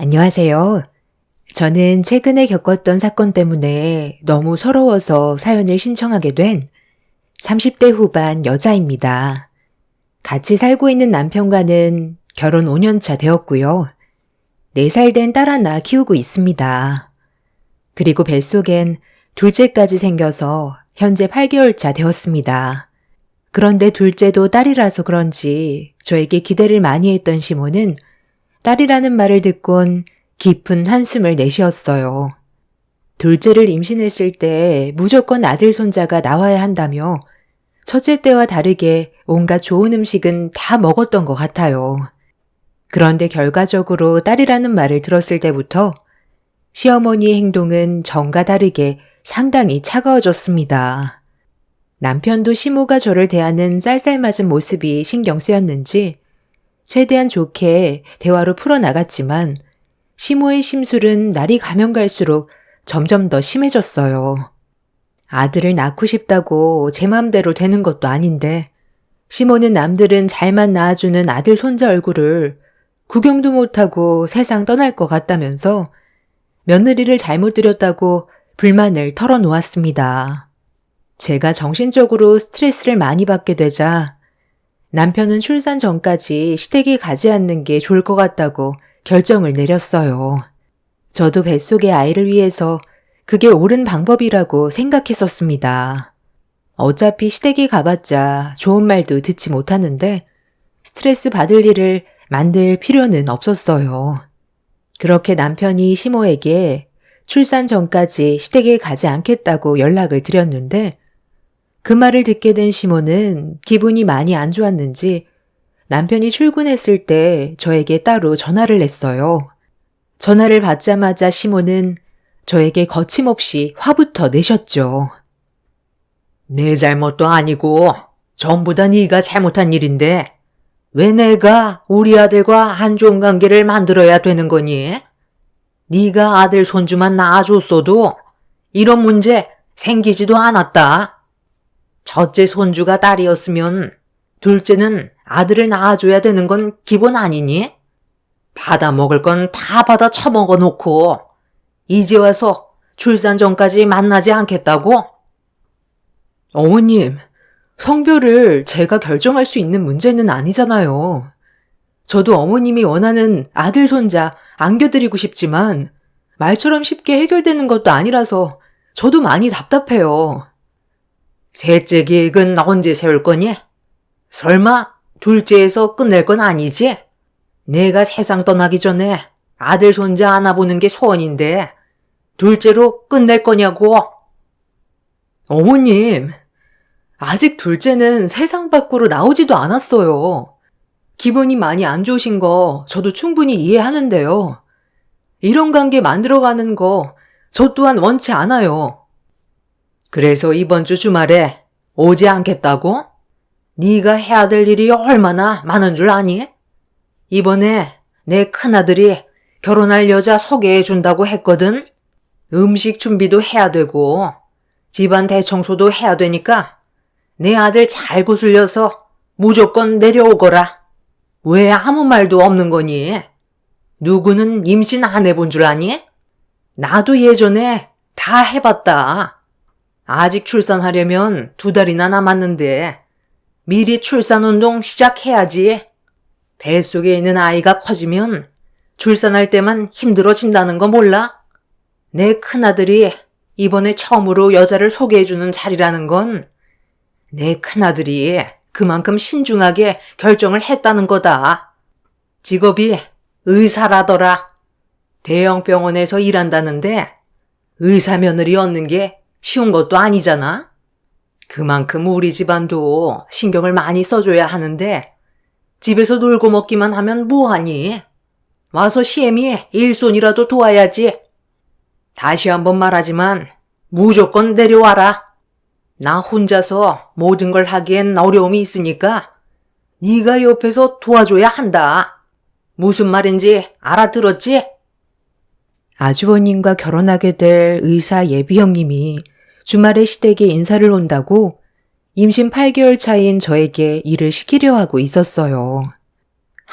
안녕하세요. 저는 최근에 겪었던 사건 때문에 너무 서러워서 사연을 신청하게 된 30대 후반 여자입니다. 같이 살고 있는 남편과는 결혼 5년 차 되었고요. 4살 된 딸 하나 키우고 있습니다. 그리고 뱃속엔 둘째까지 생겨서 현재 8개월 차 되었습니다. 그런데 둘째도 딸이라서 그런지 저에게 기대를 많이 했던 시모는 딸이라는 말을 듣곤 깊은 한숨을 내쉬었어요. 둘째를 임신했을 때 무조건 아들 손자가 나와야 한다며 첫째 때와 다르게 온갖 좋은 음식은 다 먹었던 것 같아요. 그런데 결과적으로 딸이라는 말을 들었을 때부터 시어머니의 행동은 전과 다르게 상당히 차가워졌습니다. 남편도 시모가 저를 대하는 쌀쌀맞은 모습이 신경 쓰였는지 최대한 좋게 대화로 풀어나갔지만 시모의 심술은 날이 가면 갈수록 점점 더 심해졌어요. 아들을 낳고 싶다고 제 맘대로 되는 것도 아닌데 시모는 남들은 잘만 낳아주는 아들 손자 얼굴을 구경도 못하고 세상 떠날 것 같다면서 며느리를 잘못 들였다고 불만을 털어놓았습니다. 제가 정신적으로 스트레스를 많이 받게 되자 남편은 출산 전까지 시댁에 가지 않는 게 좋을 것 같다고 결정을 내렸어요. 저도 뱃속의 아이를 위해서 그게 옳은 방법이라고 생각했었습니다. 어차피 시댁에 가봤자 좋은 말도 듣지 못하는데 스트레스 받을 일을 만들 필요는 없었어요. 그렇게 남편이 시모에게 출산 전까지 시댁에 가지 않겠다고 연락을 드렸는데 그 말을 듣게 된 시모는 기분이 많이 안 좋았는지 남편이 출근했을 때 저에게 따로 전화를 했어요. 전화를 받자마자 시모는 저에게 거침없이 화부터 내셨죠. 내 잘못도 아니고 전부 다 네가 잘못한 일인데 왜 내가 우리 아들과 안 좋은 관계를 만들어야 되는 거니? 네가 아들 손주만 낳아줬어도 이런 문제 생기지도 않았다. 첫째 손주가 딸이었으면 둘째는 아들을 낳아줘야 되는 건 기본 아니니? 받아 먹을 건 다 받아 처먹어 놓고 이제 와서 출산 전까지 만나지 않겠다고? 어머님, 성별을 제가 결정할 수 있는 문제는 아니잖아요. 저도 어머님이 원하는 아들 손자 안겨드리고 싶지만 말처럼 쉽게 해결되는 것도 아니라서 저도 많이 답답해요. 셋째 계획은 언제 세울 거니? 설마 둘째에서 끝낼 건 아니지? 내가 세상 떠나기 전에 아들 손자 안아보는 게 소원인데 둘째로 끝낼 거냐고? 어머님, 아직 둘째는 세상 밖으로 나오지도 않았어요. 기분이 많이 안 좋으신 거 저도 충분히 이해하는데요. 이런 관계 만들어가는 거 저 또한 원치 않아요. 그래서 이번 주 주말에 오지 않겠다고? 네가 해야 될 일이 얼마나 많은 줄 아니? 이번에 내 큰아들이 결혼할 여자 소개해 준다고 했거든? 음식 준비도 해야 되고 집안 대청소도 해야 되니까 내 아들 잘 구슬려서 무조건 내려오거라. 왜 아무 말도 없는 거니? 누구는 임신 안 해본 줄 아니? 나도 예전에 다 해봤다. 아직 출산하려면 2달이나 남았는데 미리 출산운동 시작해야지. 뱃속에 있는 아이가 커지면 출산할 때만 힘들어진다는 거 몰라? 내 큰아들이 이번에 처음으로 여자를 소개해주는 자리라는 건 내 큰아들이 그만큼 신중하게 결정을 했다는 거다. 직업이 의사라더라. 대형 병원에서 일한다는데 의사 며느리 얻는 게 쉬운 것도 아니잖아. 그만큼 우리 집안도 신경을 많이 써줘야 하는데 집에서 놀고 먹기만 하면 뭐하니? 와서 시애미 일손이라도 도와야지. 다시 한번 말하지만 무조건 내려와라. 나 혼자서 모든 걸 하기엔 어려움이 있으니까 네가 옆에서 도와줘야 한다. 무슨 말인지 알아들었지? 아주버님과 결혼하게 될 의사 예비 형님이 주말에 시댁에 인사를 온다고 임신 8개월 차인 저에게 일을 시키려 하고 있었어요.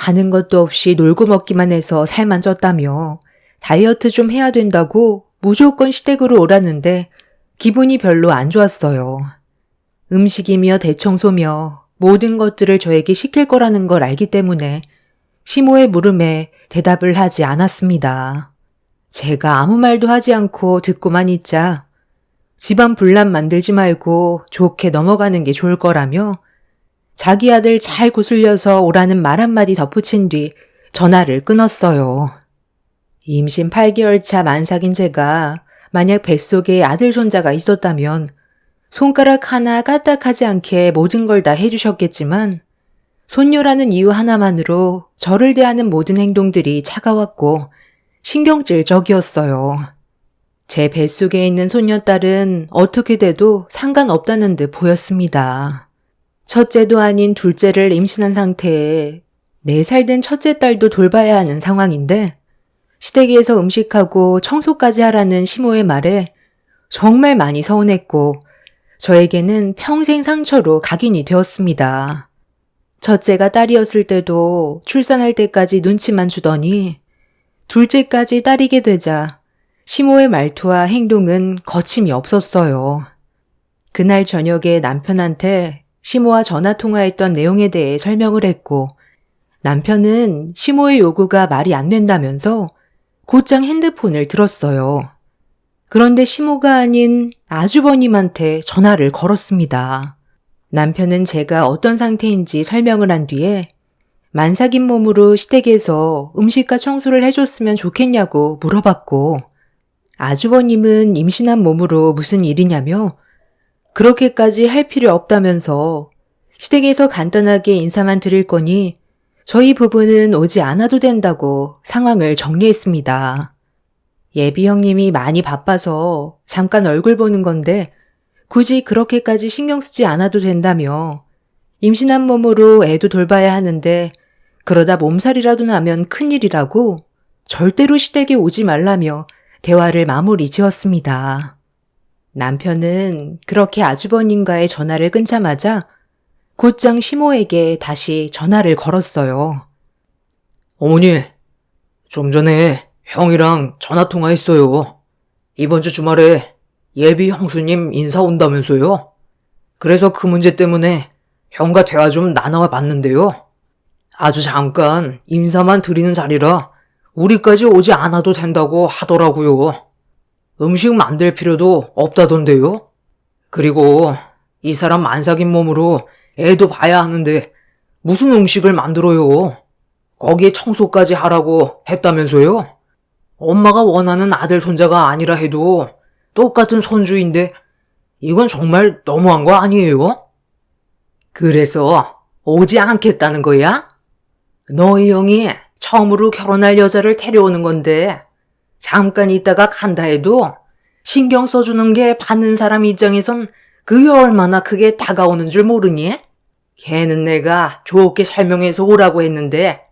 하는 것도 없이 놀고 먹기만 해서 살만 쪘다며 다이어트 좀 해야 된다고 무조건 시댁으로 오라는데 기분이 별로 안 좋았어요. 음식이며 대청소며 모든 것들을 저에게 시킬 거라는 걸 알기 때문에 시모의 물음에 대답을 하지 않았습니다. 제가 아무 말도 하지 않고 듣고만 있자 집안 분란 만들지 말고 좋게 넘어가는 게 좋을 거라며 자기 아들 잘 구슬려서 오라는 말 한마디 덧붙인 뒤 전화를 끊었어요. 임신 8개월 차 만삭인 제가 만약 뱃속에 아들 손자가 있었다면 손가락 하나 까딱하지 않게 모든 걸 다 해주셨겠지만 손녀라는 이유 하나만으로 저를 대하는 모든 행동들이 차가웠고 신경질적이었어요. 제 뱃속에 있는 손녀딸은 어떻게 돼도 상관없다는 듯 보였습니다. 첫째도 아닌 둘째를 임신한 상태에 4살 된 첫째 딸도 돌봐야 하는 상황인데 시댁에서 음식하고 청소까지 하라는 시모의 말에 정말 많이 서운했고 저에게는 평생 상처로 각인이 되었습니다. 첫째가 딸이었을 때도 출산할 때까지 눈치만 주더니 둘째까지 딸이게 되자 시모의 말투와 행동은 거침이 없었어요. 그날 저녁에 남편한테 시모와 전화통화했던 내용에 대해 설명을 했고 남편은 시모의 요구가 말이 안 된다면서 곧장 핸드폰을 들었어요. 그런데 시모가 아닌 아주버님한테 전화를 걸었습니다. 남편은 제가 어떤 상태인지 설명을 한 뒤에 만삭인 몸으로 시댁에서 음식과 청소를 해줬으면 좋겠냐고 물어봤고 아주버님은 임신한 몸으로 무슨 일이냐며 그렇게까지 할 필요 없다면서 시댁에서 간단하게 인사만 드릴 거니 저희 부부는 오지 않아도 된다고 상황을 정리했습니다. 예비 형님이 많이 바빠서 잠깐 얼굴 보는 건데 굳이 그렇게까지 신경 쓰지 않아도 된다며 임신한 몸으로 애도 돌봐야 하는데 그러다 몸살이라도 나면 큰일이라고 절대로 시댁에 오지 말라며 대화를 마무리 지었습니다. 남편은 그렇게 아주버님과의 전화를 끊자마자 곧장 시모에게 다시 전화를 걸었어요. 어머니, 좀 전에 형이랑 전화통화했어요. 이번 주 주말에 예비 형수님 인사 온다면서요. 그래서 그 문제 때문에 형과 대화 좀 나눠 봤는데요. 아주 잠깐 인사만 드리는 자리라 우리까지 오지 않아도 된다고 하더라고요. 음식 만들 필요도 없다던데요. 그리고 이 사람 만삭인 몸으로 애도 봐야 하는데 무슨 음식을 만들어요. 거기에 청소까지 하라고 했다면서요. 엄마가 원하는 아들 손자가 아니라 해도 똑같은 손주인데 이건 정말 너무한 거 아니에요? 그래서 오지 않겠다는 거야? 너희 형이 처음으로 결혼할 여자를 데려오는 건데 잠깐 있다가 간다 해도 신경 써주는 게 받는 사람 입장에선 그게 얼마나 크게 다가오는 줄 모르니? 걔는 내가 좋게 설명해서 오라고 했는데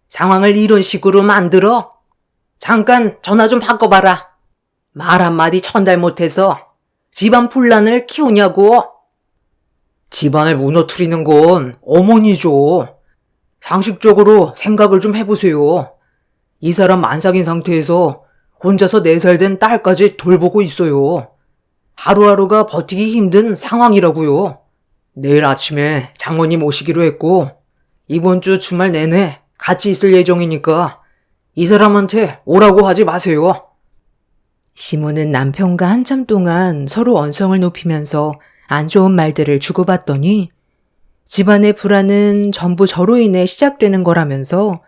상황을 이런 식으로 만들어? 잠깐 전화 좀 바꿔봐라. 말 한마디 전달 못해서 집안 분란을 키우냐고. 집안을 무너뜨리는 건 어머니죠. 상식적으로 생각을 좀 해보세요. 이 사람 만삭인 상태에서 혼자서 4살 된 딸까지 돌보고 있어요. 하루하루가 버티기 힘든 상황이라고요. 내일 아침에 장모님 오시기로 했고 이번 주 주말 내내 같이 있을 예정이니까 이 사람한테 오라고 하지 마세요. 시모는 남편과 한참 동안 서로 언성을 높이면서 안 좋은 말들을 주고받더니 집안의 불안은 전부 저로 인해 시작되는 거라면서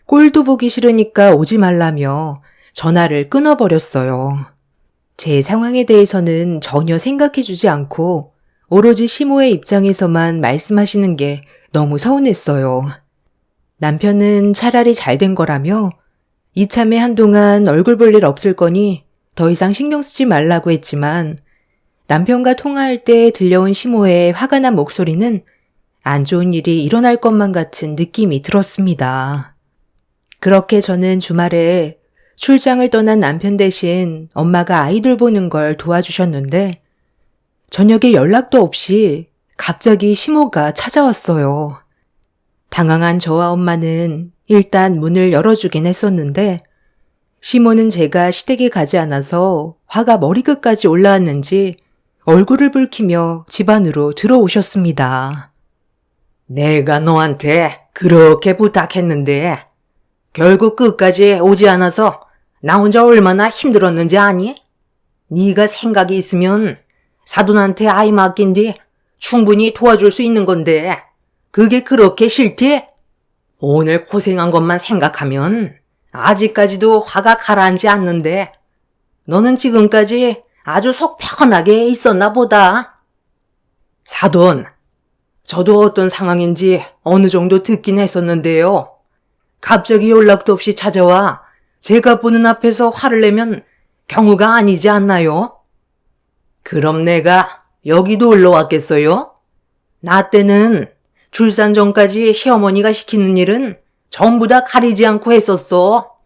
꼴도 보기 싫으니까 오지 말라며 전화를 끊어버렸어요. 제 상황에 대해서는 전혀 생각해주지 않고 오로지 시모의 입장에서만 말씀하시는 게 너무 서운했어요. 남편은 차라리 잘된 거라며 이참에 한동안 얼굴 볼 일 없을 거니 더 이상 신경 쓰지 말라고 했지만 남편과 통화할 때 들려온 시모의 화가 난 목소리는 안 좋은 일이 일어날 것만 같은 느낌이 들었습니다. 그렇게 저는 주말에 출장을 떠난 남편 대신 엄마가 아이들 보는 걸 도와주셨는데 저녁에 연락도 없이 갑자기 시모가 찾아왔어요. 당황한 저와 엄마는 일단 문을 열어주긴 했었는데 시모는 제가 시댁에 가지 않아서 화가 머리끝까지 올라왔는지 얼굴을 붉히며 집 안으로 들어오셨습니다. 내가 너한테 그렇게 부탁했는데 결국 끝까지 오지 않아서 나 혼자 얼마나 힘들었는지 아니? 네가 생각이 있으면 사돈한테 아이 맡긴 뒤 충분히 도와줄 수 있는 건데 그게 그렇게 싫지? 오늘 고생한 것만 생각하면 아직까지도 화가 가라앉지 않는데 너는 지금까지 아주 속 편하게 있었나 보다. 사돈, 저도 어떤 상황인지 어느 정도 듣긴 했었는데요. 갑자기 연락도 없이 찾아와 제가 보는 앞에서 화를 내면 경우가 아니지 않나요? 그럼 내가 여기 놀러 왔겠어요? 나 때는 출산 전까지 시어머니가 시키는 일은 전부 다 가리지 않고 했었어.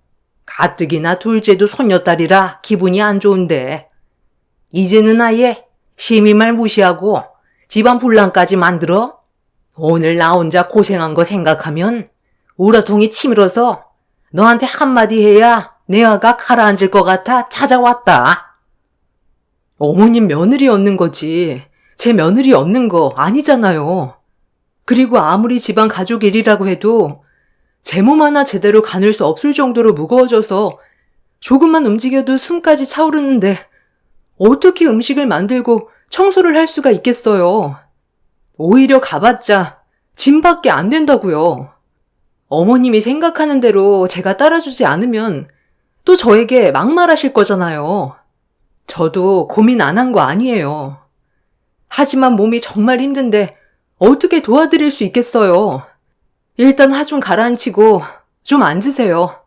가뜩이나 둘째도 손녀딸이라 기분이 안 좋은데 이제는 아예 시미 말 무시하고 집안 분란까지 만들어? 오늘 나 혼자 고생한 거 생각하면 우라통이 치밀어서 너한테 한마디 해야 내 화가 가라앉을 것 같아 찾아왔다. 어머님 며느리 없는 거지. 제 며느리 없는 거 아니잖아요. 그리고 아무리 집안 가족 일이라고 해도 제 몸 하나 제대로 가눌 수 없을 정도로 무거워져서 조금만 움직여도 숨까지 차오르는데 어떻게 음식을 만들고 청소를 할 수가 있겠어요. 오히려 가봤자 짐밖에 안 된다고요. 어머님이 생각하는 대로 제가 따라주지 않으면 또 저에게 막말하실 거잖아요. 저도 고민 안 한 거 아니에요. 하지만 몸이 정말 힘든데 어떻게 도와드릴 수 있겠어요. 일단 화 좀 가라앉히고 좀 앉으세요.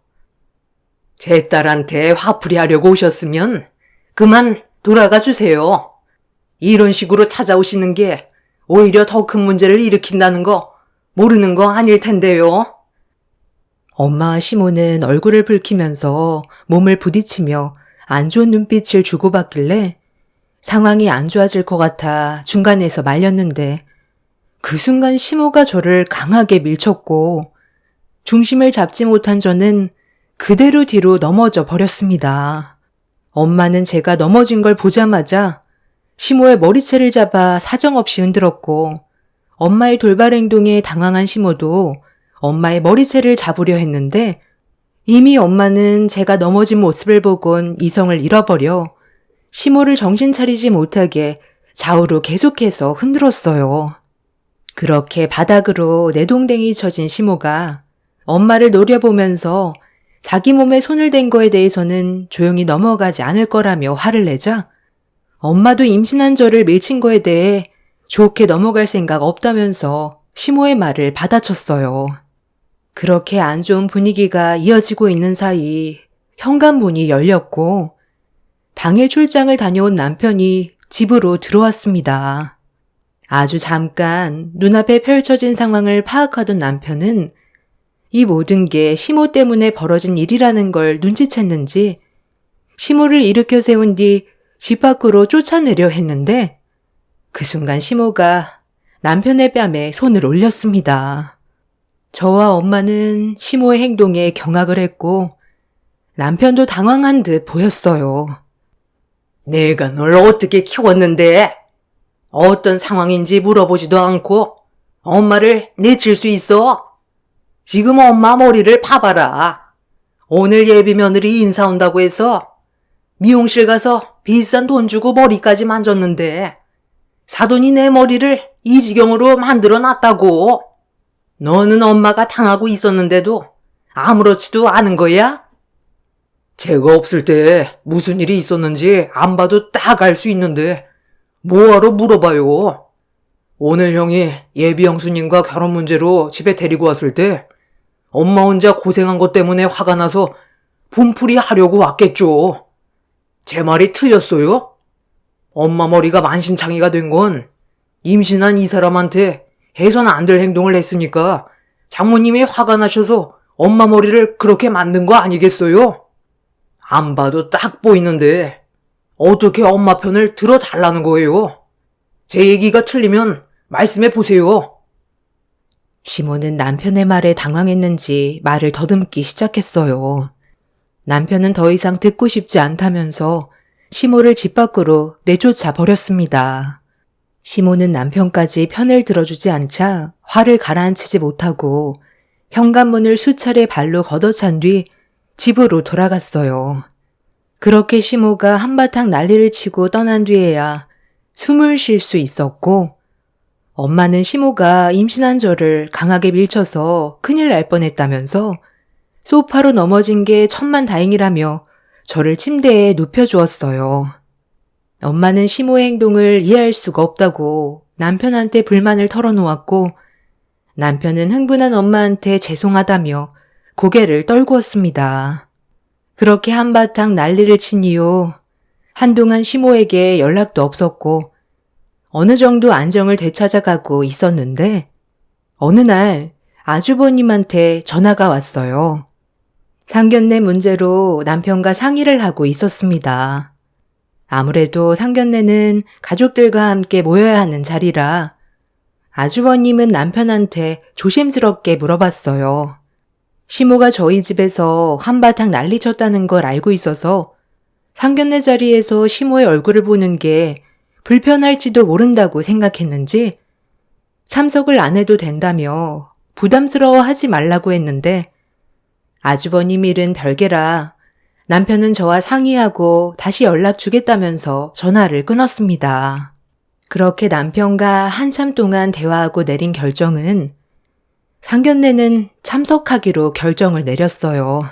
제 딸한테 화풀이 하려고 오셨으면 그만 돌아가 주세요. 이런 식으로 찾아오시는 게 오히려 더 큰 문제를 일으킨다는 거 모르는 거 아닐 텐데요. 엄마와 시모는 얼굴을 붉히면서 몸을 부딪히며 안 좋은 눈빛을 주고받길래 상황이 안 좋아질 것 같아 중간에서 말렸는데 그 순간 시모가 저를 강하게 밀쳤고 중심을 잡지 못한 저는 그대로 뒤로 넘어져 버렸습니다. 엄마는 제가 넘어진 걸 보자마자 시모의 머리채를 잡아 사정없이 흔들었고 엄마의 돌발 행동에 당황한 시모도 엄마의 머리채를 잡으려 했는데 이미 엄마는 제가 넘어진 모습을 보곤 이성을 잃어버려 시모를 정신 차리지 못하게 좌우로 계속해서 흔들었어요. 그렇게 바닥으로 내동댕이 쳐진 시모가 엄마를 노려보면서 자기 몸에 손을 댄 거에 대해서는 조용히 넘어가지 않을 거라며 화를 내자 엄마도 임신한 저를 밀친 거에 대해 좋게 넘어갈 생각 없다면서 시모의 말을 받아쳤어요. 그렇게 안 좋은 분위기가 이어지고 있는 사이 현관문이 열렸고 당일 출장을 다녀온 남편이 집으로 들어왔습니다. 아주 잠깐 눈앞에 펼쳐진 상황을 파악하던 남편은 이 모든 게 시모 때문에 벌어진 일이라는 걸 눈치챘는지 시모를 일으켜 세운 뒤 집 밖으로 쫓아내려 했는데 그 순간 시모가 남편의 뺨에 손을 올렸습니다. 저와 엄마는 시모의 행동에 경악을 했고 남편도 당황한 듯 보였어요. 내가 널 어떻게 키웠는데 어떤 상황인지 물어보지도 않고 엄마를 내칠 수 있어? 지금 엄마 머리를 봐봐라. 오늘 예비 며느리 인사 온다고 해서 미용실 가서 비싼 돈 주고 머리까지 만졌는데 사돈이 내 머리를 이 지경으로 만들어 놨다고. 너는 엄마가 당하고 있었는데도 아무렇지도 않은 거야? 제가 없을 때 무슨 일이 있었는지 안 봐도 딱 알 수 있는데 뭐하러 물어봐요. 오늘 형이 예비 형수님과 결혼 문제로 집에 데리고 왔을 때 엄마 혼자 고생한 것 때문에 화가 나서 분풀이 하려고 왔겠죠. 제 말이 틀렸어요? 엄마 머리가 만신창이가 된 건 임신한 이 사람한테 해서는 안 될 행동을 했으니까 장모님이 화가 나셔서 엄마 머리를 그렇게 만든 거 아니겠어요? 안 봐도 딱 보이는데 어떻게 엄마 편을 들어달라는 거예요? 제 얘기가 틀리면 말씀해 보세요. 시모는 남편의 말에 당황했는지 말을 더듬기 시작했어요. 남편은 더 이상 듣고 싶지 않다면서 시모를 집 밖으로 내쫓아 버렸습니다. 시모는 남편까지 편을 들어주지 않자 화를 가라앉히지 못하고 현관문을 수차례 발로 걷어찬 뒤 집으로 돌아갔어요. 그렇게 시모가 한바탕 난리를 치고 떠난 뒤에야 숨을 쉴 수 있었고, 엄마는 시모가 임신한 저를 강하게 밀쳐서 큰일 날 뻔했다면서 소파로 넘어진 게 천만다행이라며 저를 침대에 눕혀주었어요. 엄마는 시모의 행동을 이해할 수가 없다고 남편한테 불만을 털어놓았고, 남편은 흥분한 엄마한테 죄송하다며 고개를 떨구었습니다. 그렇게 한바탕 난리를 친 이후 한동안 시모에게 연락도 없었고 어느 정도 안정을 되찾아가고 있었는데 어느 날 아주버님한테 전화가 왔어요. 상견례 문제로 남편과 상의를 하고 있었습니다. 아무래도 상견례는 가족들과 함께 모여야 하는 자리라 아주버님은 남편한테 조심스럽게 물어봤어요. 시모가 저희 집에서 한바탕 난리쳤다는 걸 알고 있어서 상견례 자리에서 시모의 얼굴을 보는 게 불편할지도 모른다고 생각했는지 참석을 안 해도 된다며 부담스러워하지 말라고 했는데 아주버님 일은 별개라 남편은 저와 상의하고 다시 연락 주겠다면서 전화를 끊었습니다. 그렇게 남편과 한참 동안 대화하고 내린 결정은 상견례는 참석하기로 결정을 내렸어요.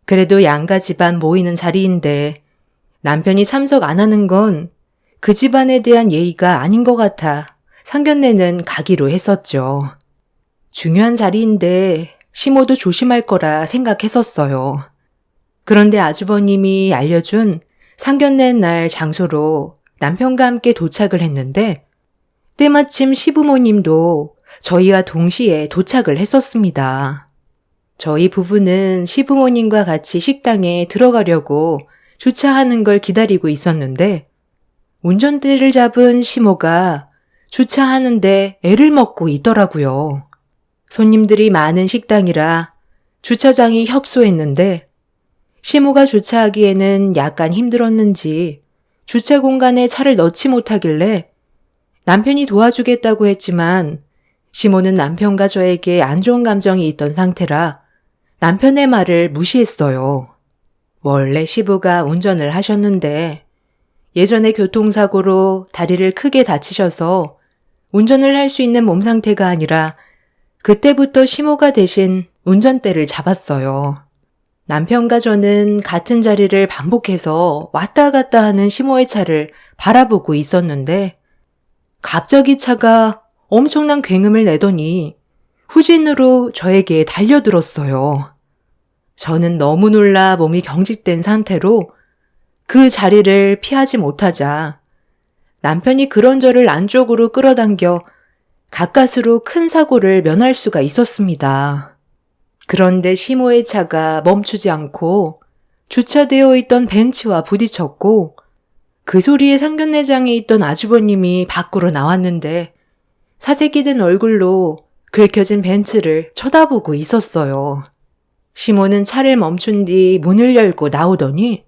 그래도 양가 집안 모이는 자리인데 남편이 참석 안 하는 건 그 집안에 대한 예의가 아닌 것 같아 상견례는 가기로 했었죠. 중요한 자리인데 시모도 조심할 거라 생각했었어요. 그런데 아주버님이 알려준 상견례 날 장소로 남편과 함께 도착을 했는데 때마침 시부모님도 저희와 동시에 도착을 했었습니다. 저희 부부는 시부모님과 같이 식당에 들어가려고 주차하는 걸 기다리고 있었는데 운전대를 잡은 시모가 주차하는데 애를 먹고 있더라고요. 손님들이 많은 식당이라 주차장이 협소했는데 시모가 주차하기에는 약간 힘들었는지 주차 공간에 차를 넣지 못하길래 남편이 도와주겠다고 했지만 시모는 남편과 저에게 안 좋은 감정이 있던 상태라 남편의 말을 무시했어요. 원래 시부가 운전을 하셨는데 예전에 교통사고로 다리를 크게 다치셔서 운전을 할 수 있는 몸 상태가 아니라 그때부터 시모가 대신 운전대를 잡았어요. 남편과 저는 같은 자리를 반복해서 왔다 갔다 하는 시모의 차를 바라보고 있었는데 갑자기 차가 엄청난 굉음을 내더니 후진으로 저에게 달려들었어요. 저는 너무 놀라 몸이 경직된 상태로 그 자리를 피하지 못하자 남편이 그런 저를 안쪽으로 끌어당겨 가까스로 큰 사고를 면할 수가 있었습니다. 그런데 시모의 차가 멈추지 않고 주차되어 있던 벤츠와 부딪혔고 그 소리에 상견례장에 있던 아주버님이 밖으로 나왔는데 사색이 든 얼굴로 긁혀진 벤츠를 쳐다보고 있었어요. 시모는 차를 멈춘 뒤 문을 열고 나오더니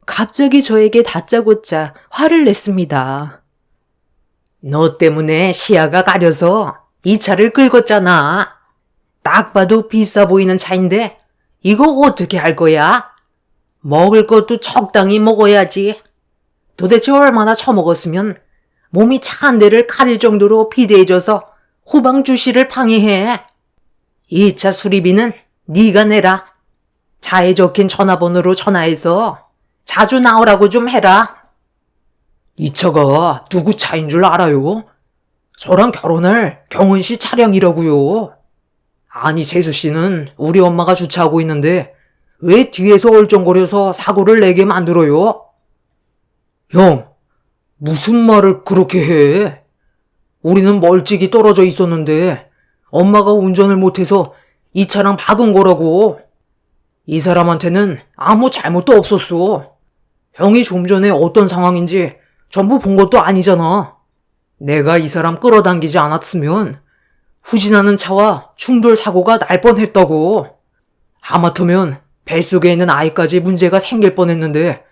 갑자기 저에게 다짜고짜 화를 냈습니다. 너 때문에 시야가 가려서 이 차를 긁었잖아. 딱 봐도 비싸 보이는 차인데 이거 어떻게 할 거야? 먹을 것도 적당히 먹어야지. 도대체 얼마나 처먹었으면 몸이 차 한 대를 가릴 정도로 비대해져서 후방 주시를 방해해. 이 차 수리비는 네가 내라. 차에 적힌 전화번호로 전화해서 자주 나오라고 좀 해라. 이 차가 누구 차인 줄 알아요? 저랑 결혼할 경은 씨 차량이라고요. 아니 재수 씨는 우리 엄마가 주차하고 있는데 왜 뒤에서 얼쩡거려서 사고를 내게 만들어요? 형, 무슨 말을 그렇게 해? 우리는 멀찍이 떨어져 있었는데 엄마가 운전을 못해서 이 차랑 박은 거라고. 이 사람한테는 아무 잘못도 없었어. 형이 좀 전에 어떤 상황인지 전부 본 것도 아니잖아. 내가 이 사람 끌어당기지 않았으면 후진하는 차와 충돌 사고가 날 뻔했다고. 하마터면 뱃속에 있는 아이까지 문제가 생길 뻔했는데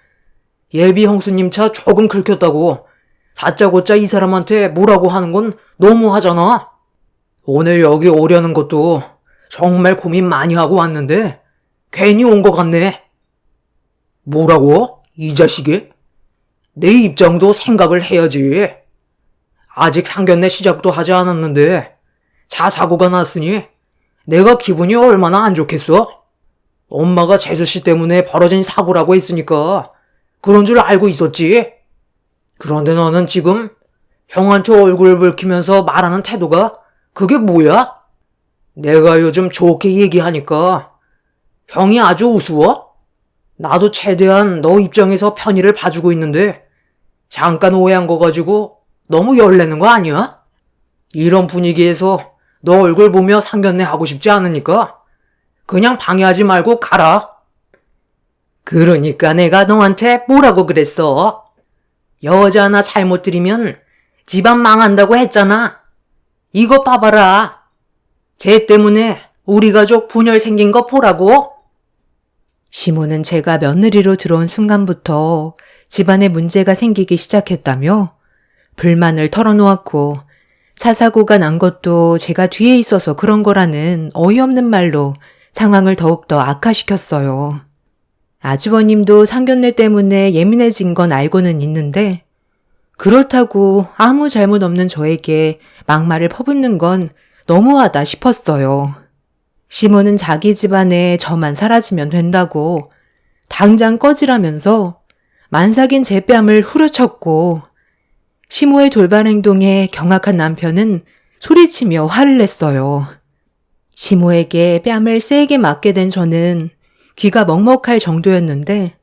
예비 형수님 차 조금 긁혔다고 다짜고짜 이 사람한테 뭐라고 하는 건 너무하잖아. 오늘 여기 오려는 것도 정말 고민 많이 하고 왔는데 괜히 온 것 같네. 뭐라고? 이 자식이? 내 입장도 생각을 해야지. 아직 상견례 시작도 하지 않았는데 차 사고가 났으니 내가 기분이 얼마나 안 좋겠어? 엄마가 재수씨 때문에 벌어진 사고라고 했으니까 그런 줄 알고 있었지. 그런데 너는 지금 형한테 얼굴을 붉히면서 말하는 태도가 그게 뭐야? 내가 요즘 좋게 얘기하니까 형이 아주 우스워? 나도 최대한 너 입장에서 편의를 봐주고 있는데 잠깐 오해한 거 가지고 너무 열내는 거 아니야? 이런 분위기에서 너 얼굴 보며 상견례 하고 싶지 않으니까 그냥 방해하지 말고 가라. 그러니까 내가 너한테 뭐라고 그랬어? 여자 하나 잘못 들이면 집안 망한다고 했잖아. 이거 봐봐라. 쟤 때문에 우리 가족 분열 생긴 거 보라고. 시모는 제가 며느리로 들어온 순간부터 집안에 문제가 생기기 시작했다며 불만을 털어놓았고 차 사고가 난 것도 제가 뒤에 있어서 그런 거라는 어이없는 말로 상황을 더욱더 악화시켰어요. 아주버님도 상견례 때문에 예민해진 건 알고는 있는데 그렇다고 아무 잘못 없는 저에게 막말을 퍼붓는 건 너무하다 싶었어요. 시모는 자기 집안에 저만 사라지면 된다고 당장 꺼지라면서 만삭인 제 뺨을 후려쳤고 시모의 돌발 행동에 경악한 남편은 소리치며 화를 냈어요. 시모에게 뺨을 세게 맞게 된 저는 귀가 먹먹할 정도였는데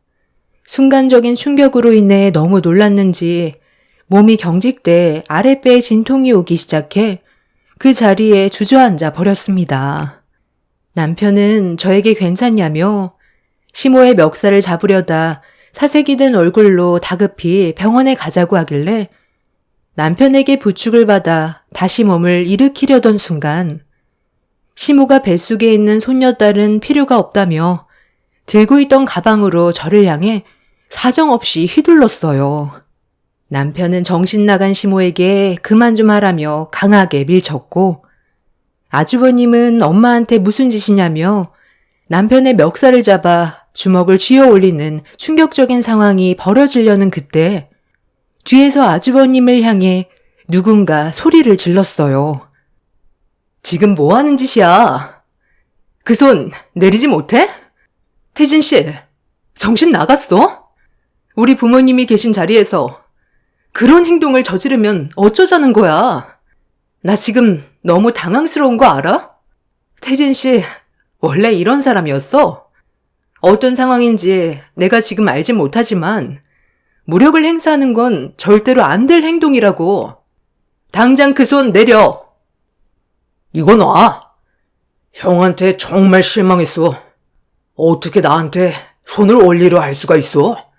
순간적인 충격으로 인해 너무 놀랐는지 몸이 경직돼 아랫배에 진통이 오기 시작해 그 자리에 주저앉아 버렸습니다. 남편은 저에게 괜찮냐며 시모의 멱살을 잡으려다 사색이 된 얼굴로 다급히 병원에 가자고 하길래 남편에게 부축을 받아 다시 몸을 일으키려던 순간 시모가 뱃속에 있는 손녀딸은 필요가 없다며 들고 있던 가방으로 저를 향해 사정없이 휘둘렀어요. 남편은 정신 나간 시모에게 그만 좀 하라며 강하게 밀쳤고 아주버님은 엄마한테 무슨 짓이냐며 남편의 멱살을 잡아 주먹을 쥐어 올리는 충격적인 상황이 벌어지려는 그때 뒤에서 아주버님을 향해 누군가 소리를 질렀어요. 지금 뭐 하는 짓이야? 그 손 내리지 못해? 태진 씨, 정신 나갔어? 우리 부모님이 계신 자리에서 그런 행동을 저지르면 어쩌자는 거야? 나 지금 너무 당황스러운 거 알아? 태진 씨, 원래 이런 사람이었어? 어떤 상황인지 내가 지금 알진 못하지만 무력을 행사하는 건 절대로 안 될 행동이라고. 당장 그 손 내려. 이거 놔. 형한테 정말 실망했어. 어떻게 나한테 손을 올리려 할 수가 있어?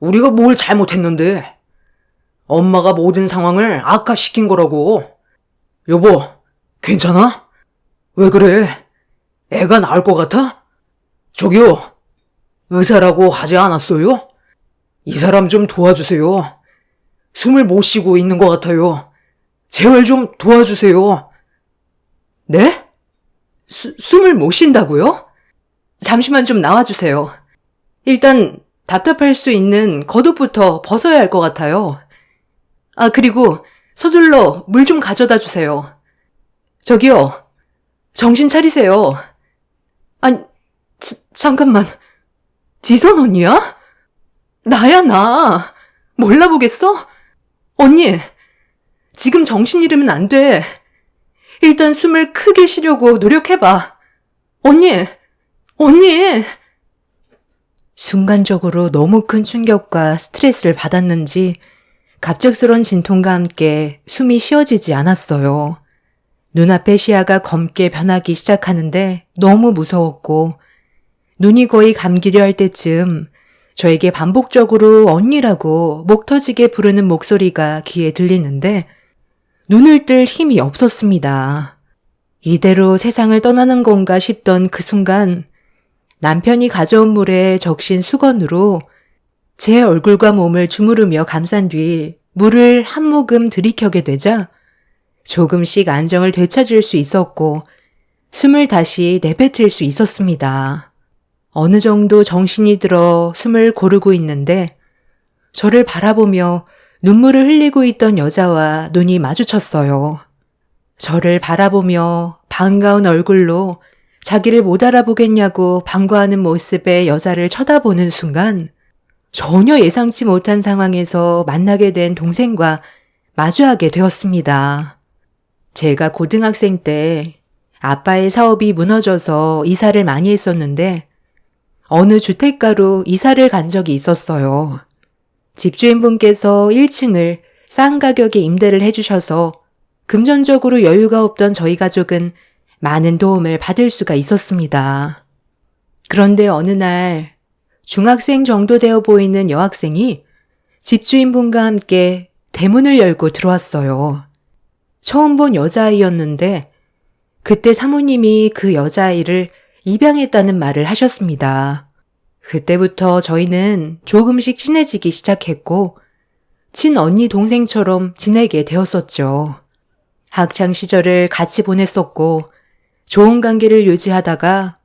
우리가 뭘 잘못했는데. 엄마가 모든 상황을 악화시킨 거라고. 여보, 괜찮아? 왜 그래? 애가 나을 것 같아? 저기요, 의사라고 하지 않았어요? 이 사람 좀 도와주세요. 숨을 못 쉬고 있는 것 같아요. 제발 좀 도와주세요. 네? 숨을 못 쉰다고요? 잠시만 좀 나와주세요. 일단 답답할 수 있는 겉옷부터 벗어야 할 것 같아요. 아, 그리고 서둘러 물 좀 가져다 주세요. 저기요, 정신 차리세요. 아니, 잠깐만. 지선 언니야? 나야, 나. 몰라보겠어? 언니, 지금 정신 잃으면 안 돼. 일단 숨을 크게 쉬려고 노력해봐. 언니! 순간적으로 너무 큰 충격과 스트레스를 받았는지 갑작스런 진통과 함께 숨이 쉬어지지 않았어요. 눈앞의 시야가 검게 변하기 시작하는데 너무 무서웠고 눈이 거의 감기려 할 때쯤 저에게 반복적으로 언니라고 목 터지게 부르는 목소리가 귀에 들리는데 눈을 뜰 힘이 없었습니다. 이대로 세상을 떠나는 건가 싶던 그 순간 남편이 가져온 물에 적신 수건으로 제 얼굴과 몸을 주무르며 감싼 뒤 물을 한 모금 들이켜게 되자 조금씩 안정을 되찾을 수 있었고 숨을 다시 내뱉을 수 있었습니다. 어느 정도 정신이 들어 숨을 고르고 있는데 저를 바라보며 눈물을 흘리고 있던 여자와 눈이 마주쳤어요. 저를 바라보며 반가운 얼굴로 자기를 못 알아보겠냐고 반가워하는 모습의 여자를 쳐다보는 순간 전혀 예상치 못한 상황에서 만나게 된 동생과 마주하게 되었습니다. 제가 고등학생 때 아빠의 사업이 무너져서 이사를 많이 했었는데 어느 주택가로 이사를 간 적이 있었어요. 집주인분께서 1층을 싼 가격에 임대를 해주셔서 금전적으로 여유가 없던 저희 가족은 많은 도움을 받을 수가 있었습니다. 그런데 어느 날 중학생 정도 되어 보이는 여학생이 집주인분과 함께 대문을 열고 들어왔어요. 처음 본 여자아이였는데 그때 사모님이 그 여자아이를 입양했다는 말을 하셨습니다. 그때부터 저희는 조금씩 친해지기 시작했고 친언니 동생처럼 지내게 되었었죠. 학창 시절을 같이 보냈었고 좋은 관계를 유지하다가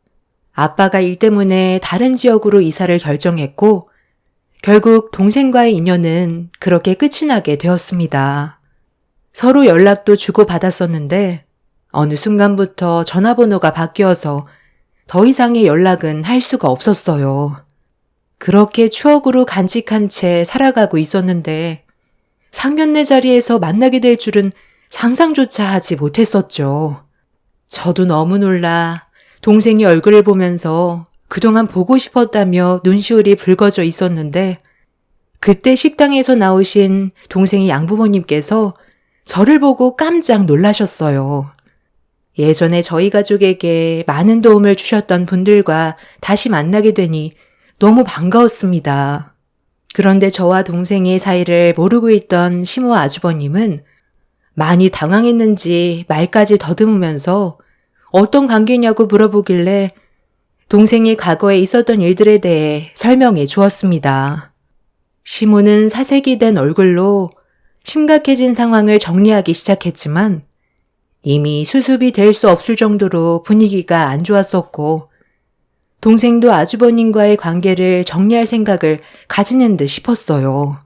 아빠가 일 때문에 다른 지역으로 이사를 결정했고 결국 동생과의 인연은 그렇게 끝이 나게 되었습니다. 서로 연락도 주고받았었는데 어느 순간부터 전화번호가 바뀌어서 더 이상의 연락은 할 수가 없었어요. 그렇게 추억으로 간직한 채 살아가고 있었는데 상견례 자리에서 만나게 될 줄은 상상조차 하지 못했었죠. 저도 너무 놀라 동생이 얼굴을 보면서 그동안 보고 싶었다며 눈시울이 붉어져 있었는데 그때 식당에서 나오신 동생의 양부모님께서 저를 보고 깜짝 놀라셨어요. 예전에 저희 가족에게 많은 도움을 주셨던 분들과 다시 만나게 되니 너무 반가웠습니다. 그런데 저와 동생의 사이를 모르고 있던 시모 아주버님은 많이 당황했는지 말까지 더듬으면서 어떤 관계냐고 물어보길래 동생이 과거에 있었던 일들에 대해 설명해 주었습니다. 시모는 사색이 된 얼굴로 심각해진 상황을 정리하기 시작했지만 이미 수습이 될 수 없을 정도로 분위기가 안 좋았었고 동생도 아주버님과의 관계를 정리할 생각을 가지는 듯 싶었어요.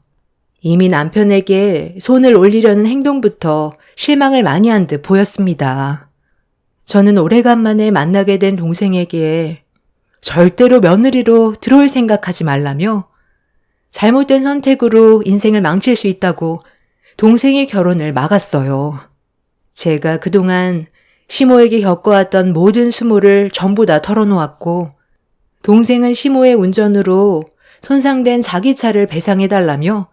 이미 남편에게 손을 올리려는 행동부터 실망을 많이 한 듯 보였습니다. 저는 오래간만에 만나게 된 동생에게 절대로 며느리로 들어올 생각하지 말라며 잘못된 선택으로 인생을 망칠 수 있다고 동생의 결혼을 막았어요. 제가 그동안 시모에게 겪어왔던 모든 수모를 전부 다 털어놓았고 동생은 시모의 운전으로 손상된 자기 차를 배상해달라며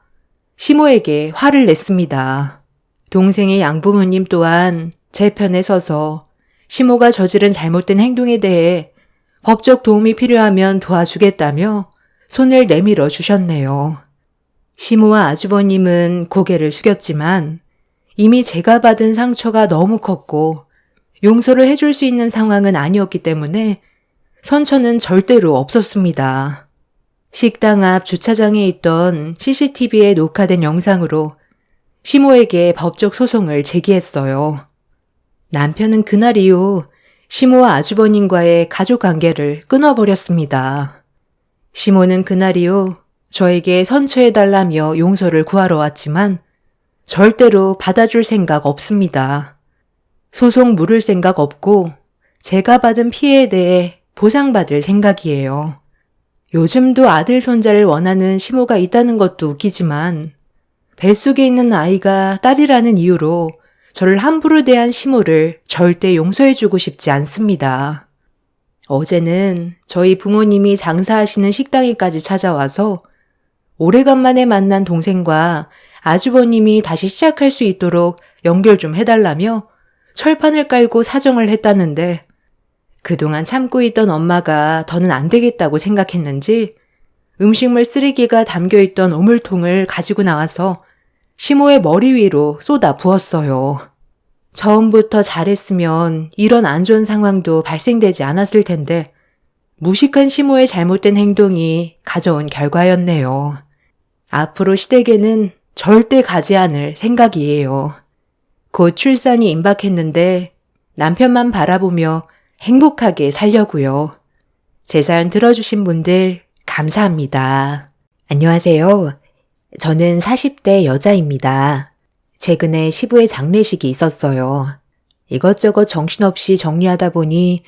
시모에게 화를 냈습니다. 동생의 양부모님 또한 제 편에 서서 시모가 저지른 잘못된 행동에 대해 법적 도움이 필요하면 도와주겠다며 손을 내밀어 주셨네요. 시모와 아주버님은 고개를 숙였지만 이미 제가 받은 상처가 너무 컸고 용서를 해줄 수 있는 상황은 아니었기 때문에 선처는 절대로 없었습니다. 식당 앞 주차장에 있던 CCTV에 녹화된 영상으로 시모에게 법적 소송을 제기했어요. 남편은 그날 이후 시모와 아주버님과의 가족 관계를 끊어버렸습니다. 시모는 그날 이후 저에게 선처해달라며 용서를 구하러 왔지만 절대로 받아줄 생각 없습니다. 소송 물을 생각 없고 제가 받은 피해에 대해 보상받을 생각이에요. 요즘도 아들 손자를 원하는 시모가 있다는 것도 웃기지만 뱃속에 있는 아이가 딸이라는 이유로 저를 함부로 대한 시모를 절대 용서해주고 싶지 않습니다. 어제는 저희 부모님이 장사하시는 식당에까지 찾아와서 오래간만에 만난 동생과 아주버님이 다시 시작할 수 있도록 연결 좀 해달라며 철판을 깔고 사정을 했다는데 그동안 참고 있던 엄마가 더는 안 되겠다고 생각했는지 음식물 쓰레기가 담겨있던 우물통을 가지고 나와서 시모의 머리 위로 쏟아 부었어요. 처음부터 잘했으면 이런 안 좋은 상황도 발생되지 않았을 텐데 무식한 시모의 잘못된 행동이 가져온 결과였네요. 앞으로 시댁에는 절대 가지 않을 생각이에요. 곧 출산이 임박했는데 남편만 바라보며 행복하게 살려고요. 제 사연 들어주신 분들 감사합니다. 안녕하세요. 저는 40대 여자입니다. 최근에 시부의 장례식이 있었어요. 이것저것 정신없이 정리하다 보니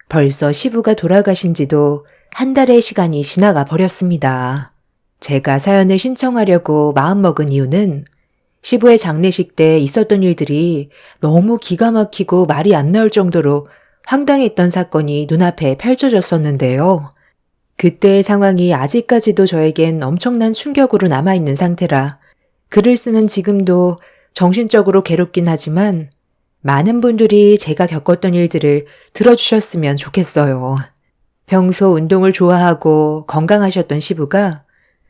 벌써 시부가 돌아가신 지도 한 달의 시간이 지나가 버렸습니다. 제가 사연을 신청하려고 마음먹은 이유는 시부의 장례식 때 있었던 일들이 너무 기가 막히고 말이 안 나올 정도로 황당했던 사건이 눈앞에 펼쳐졌었는데요. 그때의 상황이 아직까지도 저에겐 엄청난 충격으로 남아있는 상태라 글을 쓰는 지금도 정신적으로 괴롭긴 하지만 많은 분들이 제가 겪었던 일들을 들어주셨으면 좋겠어요. 평소 운동을 좋아하고 건강하셨던 시부가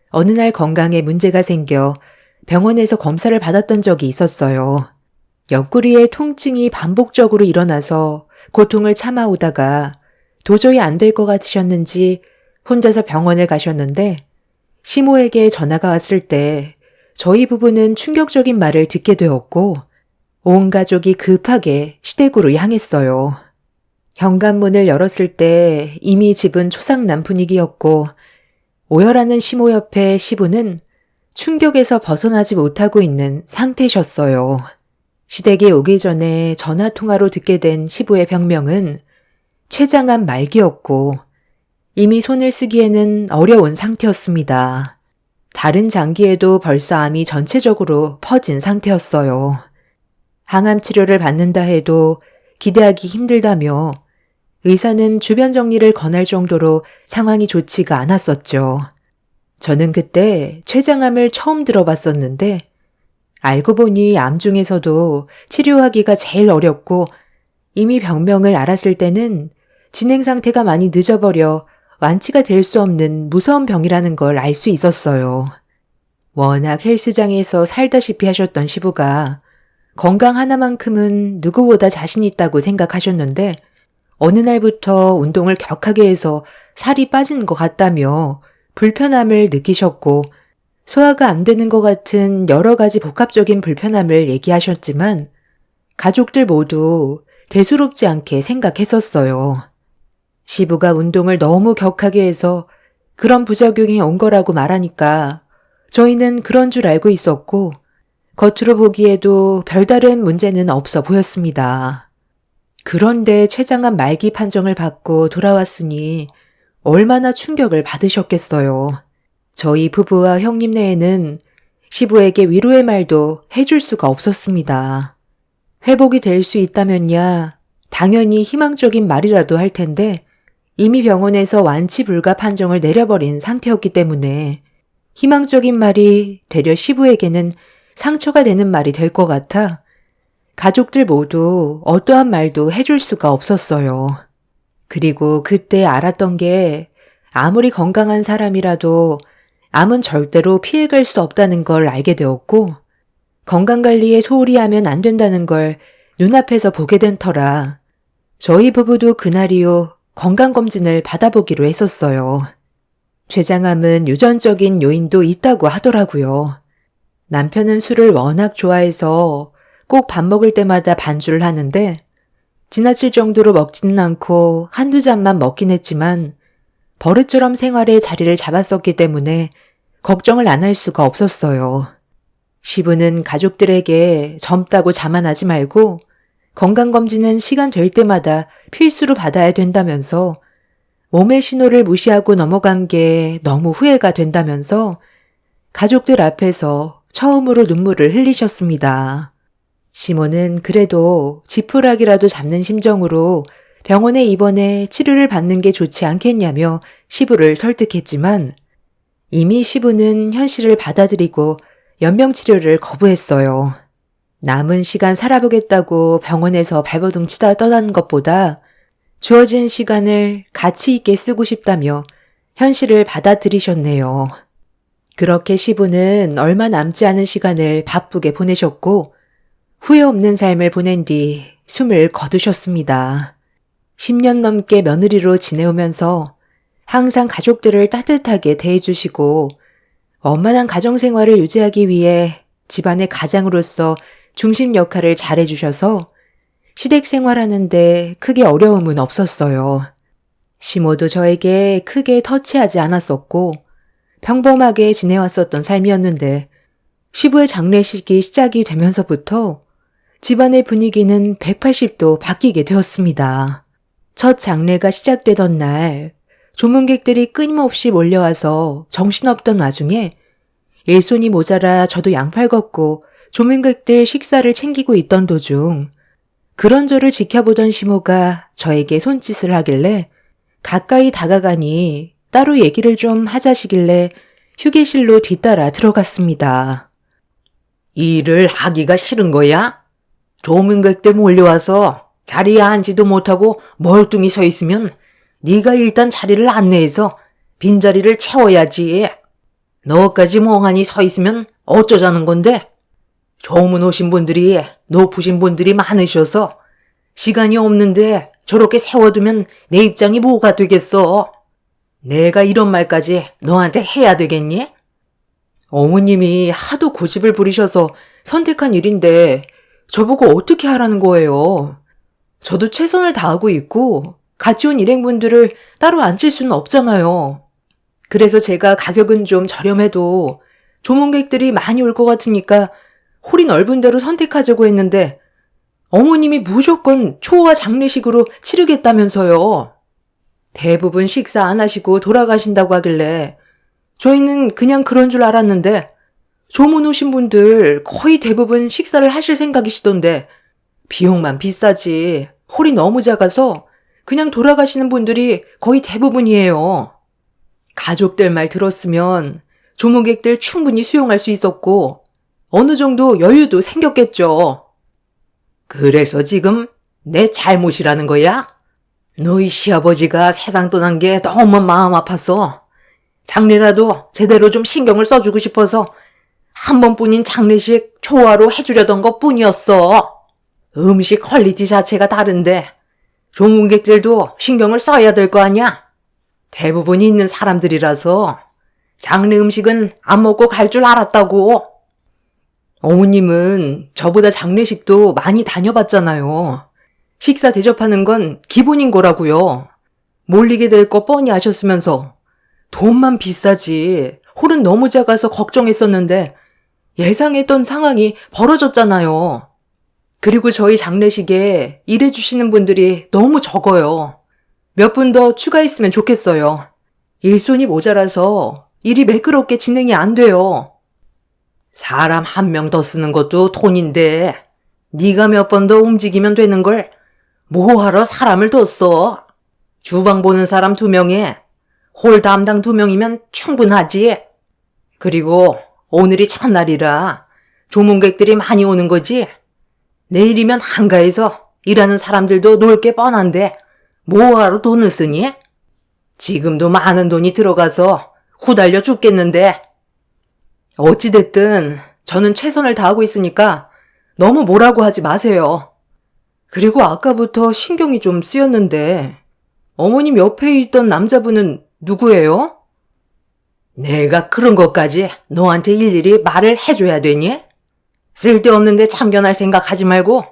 어느 날 건강에 문제가 생겨 병원에서 검사를 받았던 적이 있었어요. 옆구리에 통증이 반복적으로 일어나서 고통을 참아오다가 도저히 안 될 것 같으셨는지 혼자서 병원을 가셨는데 시모에게 전화가 왔을 때 저희 부부는 충격적인 말을 듣게 되었고 온 가족이 급하게 시댁으로 향했어요. 현관문을 열었을 때 이미 집은 초상난 분위기였고 오열하는 시모 옆에 시부는 충격에서 벗어나지 못하고 있는 상태셨어요. 시댁에 오기 전에 전화통화로 듣게 된 시부의 병명은 췌장암 말기였고 이미 손을 쓰기에는 어려운 상태였습니다. 다른 장기에도 벌써 암이 전체적으로 퍼진 상태였어요. 항암 치료를 받는다 해도 기대하기 힘들다며 의사는 주변 정리를 권할 정도로 상황이 좋지가 않았었죠. 저는 그때 췌장암을 처음 들어봤었는데 알고 보니 암 중에서도 치료하기가 제일 어렵고 이미 병명을 알았을 때는 진행 상태가 많이 늦어버려 완치가 될 수 없는 무서운 병이라는 걸 알 수 있었어요. 워낙 헬스장에서 살다시피 하셨던 시부가 건강 하나만큼은 누구보다 자신 있다고 생각하셨는데 어느 날부터 운동을 격하게 해서 살이 빠진 것 같다며 불편함을 느끼셨고 소화가 안 되는 것 같은 여러 가지 복합적인 불편함을 얘기하셨지만 가족들 모두 대수롭지 않게 생각했었어요. 시부가 운동을 너무 격하게 해서 그런 부작용이 온 거라고 말하니까 저희는 그런 줄 알고 있었고 겉으로 보기에도 별다른 문제는 없어 보였습니다. 그런데 췌장암 말기 판정을 받고 돌아왔으니 얼마나 충격을 받으셨겠어요. 저희 부부와 형님네에는 시부에게 위로의 말도 해줄 수가 없었습니다. 회복이 될 수 있다면야 당연히 희망적인 말이라도 할 텐데 이미 병원에서 완치 불가 판정을 내려버린 상태였기 때문에 희망적인 말이 되려 시부에게는 상처가 되는 말이 될 것 같아 가족들 모두 어떠한 말도 해줄 수가 없었어요. 그리고 그때 알았던 게 아무리 건강한 사람이라도 암은 절대로 피해갈 수 없다는 걸 알게 되었고 건강관리에 소홀히 하면 안 된다는 걸 눈앞에서 보게 된 터라 저희 부부도 그날 이후 건강검진을 받아보기로 했었어요. 췌장암은 유전적인 요인도 있다고 하더라고요. 남편은 술을 워낙 좋아해서 꼭 밥 먹을 때마다 반주를 하는데 지나칠 정도로 먹지는 않고 한두 잔만 먹긴 했지만 버릇처럼 생활에 자리를 잡았었기 때문에 걱정을 안 할 수가 없었어요. 시부는 가족들에게 젊다고 자만하지 말고 건강검진은 시간 될 때마다 필수로 받아야 된다면서 몸의 신호를 무시하고 넘어간 게 너무 후회가 된다면서 가족들 앞에서 처음으로 눈물을 흘리셨습니다. 시모는 그래도 지푸라기라도 잡는 심정으로 병원에 입원해 치료를 받는 게 좋지 않겠냐며 시부를 설득했지만 이미 시부는 현실을 받아들이고 연명치료를 거부했어요. 남은 시간 살아보겠다고 병원에서 발버둥 치다 떠나는 것보다 주어진 시간을 가치 있게 쓰고 싶다며 현실을 받아들이셨네요. 그렇게 시부는 얼마 남지 않은 시간을 바쁘게 보내셨고 후회 없는 삶을 보낸 뒤 숨을 거두셨습니다. 10년 넘게 며느리로 지내오면서 항상 가족들을 따뜻하게 대해주시고 원만한 가정생활을 유지하기 위해 집안의 가장으로서 중심 역할을 잘해주셔서 시댁 생활하는데 크게 어려움은 없었어요. 시모도 저에게 크게 터치하지 않았었고 평범하게 지내왔었던 삶이었는데 시부의 장례식이 시작이 되면서부터 집안의 분위기는 180도 바뀌게 되었습니다. 첫 장례가 시작되던 날 조문객들이 끊임없이 몰려와서 정신없던 와중에 일손이 모자라 저도 양팔 걷고 조문객들 식사를 챙기고 있던 도중 그런 저를 지켜보던 시모가 저에게 손짓을 하길래 가까이 다가가니 따로 얘기를 좀 하자시길래 휴게실로 뒤따라 들어갔습니다. 일을 하기가 싫은 거야? 조문객들 몰려와서 자리에 앉지도 못하고 멀뚱히 서 있으면 네가 일단 자리를 안내해서 빈자리를 채워야지. 너까지 멍하니 서 있으면 어쩌자는 건데? 조문 오신 분들이 높으신 분들이 많으셔서 시간이 없는데 저렇게 세워두면 내 입장이 뭐가 되겠어? 내가 이런 말까지 너한테 해야 되겠니? 어머님이 하도 고집을 부리셔서 선택한 일인데 저보고 어떻게 하라는 거예요. 저도 최선을 다하고 있고 같이 온 일행분들을 따로 앉힐 수는 없잖아요. 그래서 제가 가격은 좀 저렴해도 조문객들이 많이 올 것 같으니까 홀이 넓은 데로 선택하자고 했는데 어머님이 무조건 초호화 장례식으로 치르겠다면서요. 대부분 식사 안 하시고 돌아가신다고 하길래 저희는 그냥 그런 줄 알았는데 조문 오신 분들 거의 대부분 식사를 하실 생각이시던데 비용만 비싸지 홀이 너무 작아서 그냥 돌아가시는 분들이 거의 대부분이에요. 가족들 말 들었으면 조문객들 충분히 수용할 수 있었고 어느 정도 여유도 생겼겠죠. 그래서 지금 내 잘못이라는 거야? 너희 시아버지가 세상 떠난 게 너무 마음 아파서 장례라도 제대로 좀 신경을 써주고 싶어서 한 번뿐인 장례식 초화로 해주려던 것 뿐이었어. 음식 퀄리티 자체가 다른데 조문객들도 신경을 써야 될 거 아니야? 대부분 있는 사람들이라서 장례 음식은 안 먹고 갈 줄 알았다고. 어머님은 저보다 장례식도 많이 다녀봤잖아요. 식사 대접하는 건 기본인 거라고요. 몰리게 될 거 뻔히 아셨으면서 돈만 비싸지 홀은 너무 작아서 걱정했었는데 예상했던 상황이 벌어졌잖아요. 그리고 저희 장례식에 일해주시는 분들이 너무 적어요. 몇 분 더 추가했으면 좋겠어요. 일손이 모자라서 일이 매끄럽게 진행이 안 돼요. 사람 한 명 더 쓰는 것도 돈인데 네가 몇 번 더 움직이면 되는 걸 뭐하러 사람을 더 써? 주방 보는 사람 2명에 홀 담당 2명이면 충분하지. 그리고 오늘이 첫날이라 조문객들이 많이 오는 거지. 내일이면 한가해서 일하는 사람들도 놀 게 뻔한데 뭐하러 돈을 쓰니? 지금도 많은 돈이 들어가서 후달려 죽겠는데. 어찌됐든 저는 최선을 다하고 있으니까 너무 뭐라고 하지 마세요. 그리고 아까부터 신경이 좀 쓰였는데 어머님 옆에 있던 남자분은 누구예요? 내가 그런 것까지 너한테 일일이 말을 해줘야 되니? 쓸데없는데 참견할 생각하지 말고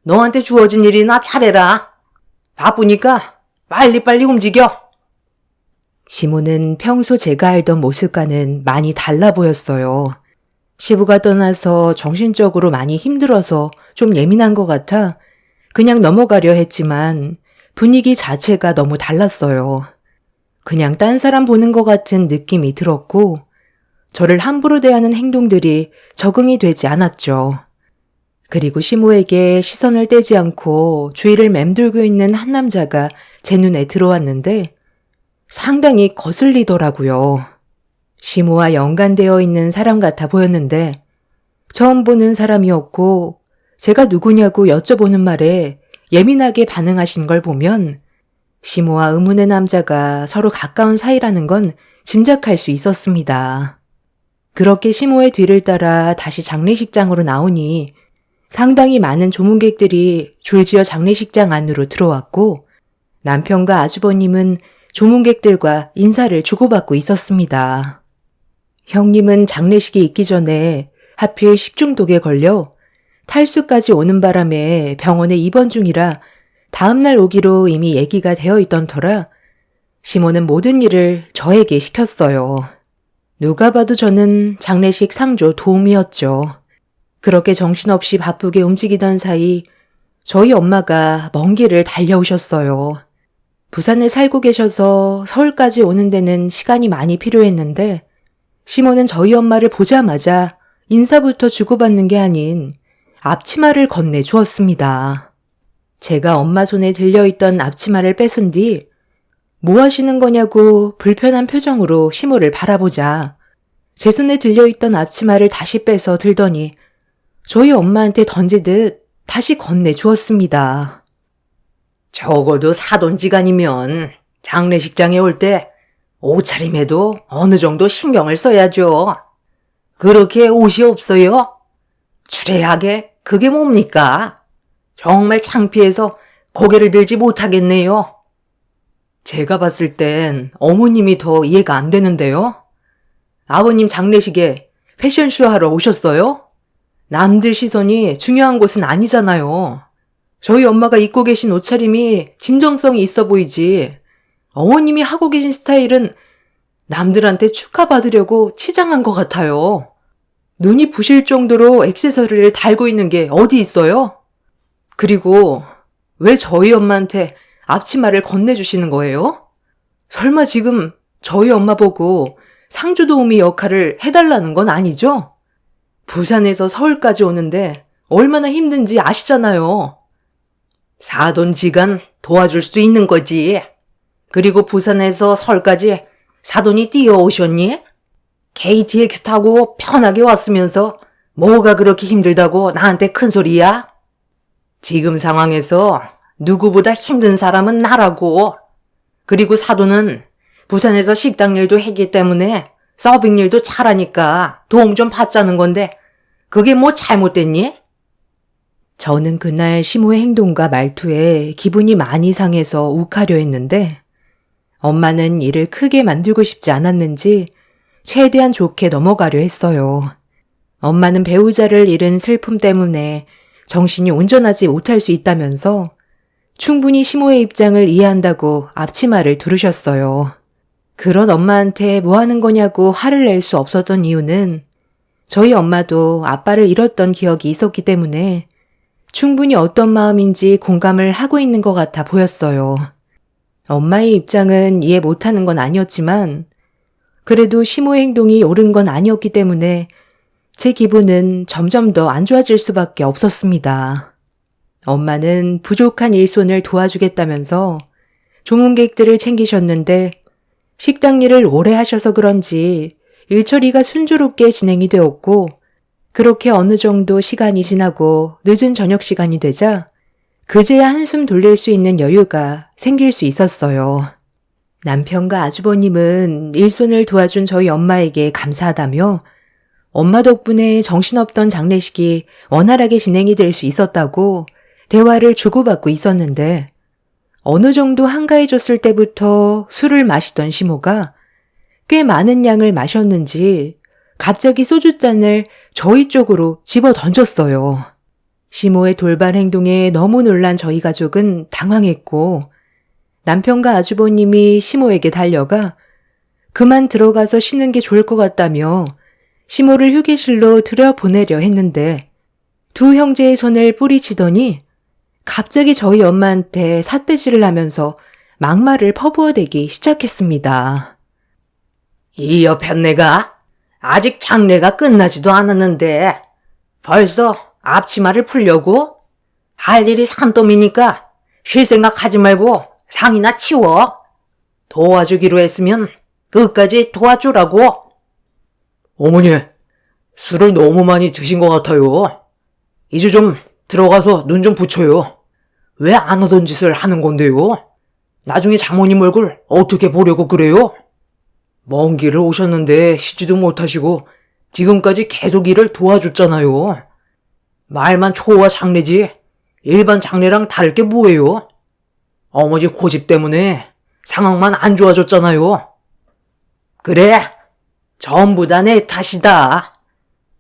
너한테 주어진 일이나 잘해라. 바쁘니까 빨리빨리 움직여. 시모는 평소 제가 알던 모습과는 많이 달라 보였어요. 시부가 떠나서 정신적으로 많이 힘들어서 좀 예민한 것 같아 그냥 넘어가려 했지만 분위기 자체가 너무 달랐어요. 그냥 딴 사람 보는 것 같은 느낌이 들었고 저를 함부로 대하는 행동들이 적응이 되지 않았죠. 그리고 시모에게 시선을 떼지 않고 주위를 맴돌고 있는 한 남자가 제 눈에 들어왔는데 상당히 거슬리더라고요. 시모와 연관되어 있는 사람 같아 보였는데 처음 보는 사람이었고 제가 누구냐고 여쭤보는 말에 예민하게 반응하신 걸 보면 시모와 의문의 남자가 서로 가까운 사이라는 건 짐작할 수 있었습니다. 그렇게 시모의 뒤를 따라 다시 장례식장으로 나오니 상당히 많은 조문객들이 줄지어 장례식장 안으로 들어왔고 남편과 아주버님은 조문객들과 인사를 주고받고 있었습니다. 형님은 장례식이 있기 전에 하필 식중독에 걸려 탈수까지 오는 바람에 병원에 입원 중이라 다음날 오기로 이미 얘기가 되어 있던 터라 시모는 모든 일을 저에게 시켰어요. 누가 봐도 저는 장례식 상조 도움이었죠. 그렇게 정신없이 바쁘게 움직이던 사이 저희 엄마가 먼 길을 달려오셨어요. 부산에 살고 계셔서 서울까지 오는 데는 시간이 많이 필요했는데 시모는 저희 엄마를 보자마자 인사부터 주고받는 게 아닌 앞치마를 건네주었습니다. 제가 엄마 손에 들려있던 앞치마를 뺏은 뒤 뭐 하시는 거냐고 불편한 표정으로 시모를 바라보자 제 손에 들려있던 앞치마를 다시 빼서 들더니 저희 엄마한테 던지듯 다시 건네주었습니다. 적어도 사돈지간이면 장례식장에 올 때 옷차림에도 어느 정도 신경을 써야죠. 그렇게 옷이 없어요? 추레하게 그게 뭡니까? 정말 창피해서 고개를 들지 못하겠네요. 제가 봤을 땐 어머님이 더 이해가 안 되는데요. 아버님 장례식에 패션쇼 하러 오셨어요? 남들 시선이 중요한 곳은 아니잖아요. 저희 엄마가 입고 계신 옷차림이 진정성이 있어 보이지. 어머님이 하고 계신 스타일은 남들한테 축하받으려고 치장한 것 같아요. 눈이 부실 정도로 액세서리를 달고 있는 게 어디 있어요? 그리고 왜 저희 엄마한테 앞치마를 건네주시는 거예요? 설마 지금 저희 엄마 보고 상주도우미 역할을 해달라는 건 아니죠? 부산에서 서울까지 오는데 얼마나 힘든지 아시잖아요. 사돈지간 도와줄 수 있는 거지. 그리고 부산에서 서울까지 사돈이 뛰어오셨니? KTX 타고 편하게 왔으면서 뭐가 그렇게 힘들다고 나한테 큰 소리야? 지금 상황에서 누구보다 힘든 사람은 나라고. 그리고 사돈은 부산에서 식당 일도 했기 때문에 서빙 일도 잘하니까 도움 좀 받자는 건데 그게 뭐 잘못됐니? 저는 그날 시모의 행동과 말투에 기분이 많이 상해서 욱하려 했는데 엄마는 일을 크게 만들고 싶지 않았는지 최대한 좋게 넘어가려 했어요. 엄마는 배우자를 잃은 슬픔 때문에 정신이 온전하지 못할 수 있다면서 충분히 시모의 입장을 이해한다고 앞치마를 두르셨어요. 그런 엄마한테 뭐 하는 거냐고 화를 낼 수 없었던 이유는 저희 엄마도 아빠를 잃었던 기억이 있었기 때문에 충분히 어떤 마음인지 공감을 하고 있는 것 같아 보였어요. 엄마의 입장은 이해 못하는 건 아니었지만 그래도 시모의 행동이 옳은 건 아니었기 때문에 제 기분은 점점 더 안 좋아질 수밖에 없었습니다. 엄마는 부족한 일손을 도와주겠다면서 조문객들을 챙기셨는데 식당 일을 오래 하셔서 그런지 일처리가 순조롭게 진행이 되었고 그렇게 어느 정도 시간이 지나고 늦은 저녁 시간이 되자 그제야 한숨 돌릴 수 있는 여유가 생길 수 있었어요. 남편과 아주버님은 일손을 도와준 저희 엄마에게 감사하다며 엄마 덕분에 정신없던 장례식이 원활하게 진행이 될 수 있었다고 대화를 주고받고 있었는데 어느 정도 한가해졌을 때부터 술을 마시던 시모가 꽤 많은 양을 마셨는지 갑자기 소주잔을 저희 쪽으로 집어 던졌어요. 시모의 돌발 행동에 너무 놀란 저희 가족은 당황했고 남편과 아주버님이 시모에게 달려가 그만 들어가서 쉬는 게 좋을 것 같다며 시모를 휴게실로 들여보내려 했는데 두 형제의 손을 뿌리치더니 갑자기 저희 엄마한테 삿대질을 하면서 막말을 퍼부어대기 시작했습니다. 이 여편네가 아직 장례가 끝나지도 않았는데 벌써 앞치마를 풀려고? 할 일이 산더미니까 쉴 생각하지 말고 상이나 치워. 도와주기로 했으면 끝까지 도와주라고. 어머니, 술을 너무 많이 드신 것 같아요. 이제 좀 들어가서 눈 좀 붙여요. 왜 안 하던 짓을 하는 건데요? 나중에 장모님 얼굴 어떻게 보려고 그래요? 먼 길을 오셨는데 쉬지도 못하시고 지금까지 계속 일을 도와줬잖아요. 말만 초호화 장례지 일반 장례랑 다를 게 뭐예요? 어머니 고집 때문에 상황만 안 좋아졌잖아요. 그래, 전부 다 내 탓이다.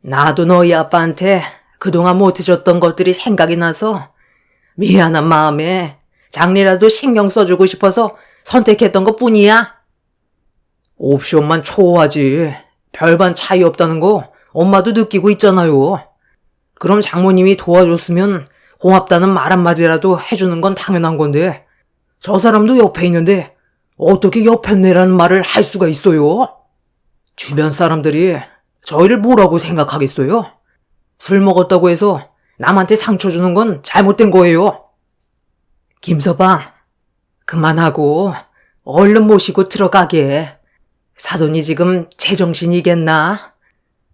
나도 너희 아빠한테 그동안 못해줬던 것들이 생각이 나서 미안한 마음에 장례라도 신경 써주고 싶어서 선택했던 것 뿐이야. 옵션만 초호하지 별반 차이 없다는 거 엄마도 느끼고 있잖아요. 그럼 장모님이 도와줬으면 고맙다는 말 한마디라도 해주는 건 당연한 건데 저 사람도 옆에 있는데 어떻게 옆에 내라는 말을 할 수가 있어요? 주변 사람들이 저희를 뭐라고 생각하겠어요? 술 먹었다고 해서 남한테 상처 주는 건 잘못된 거예요. 김서방, 그만하고 얼른 모시고 들어가게. 사돈이 지금 제정신이겠나?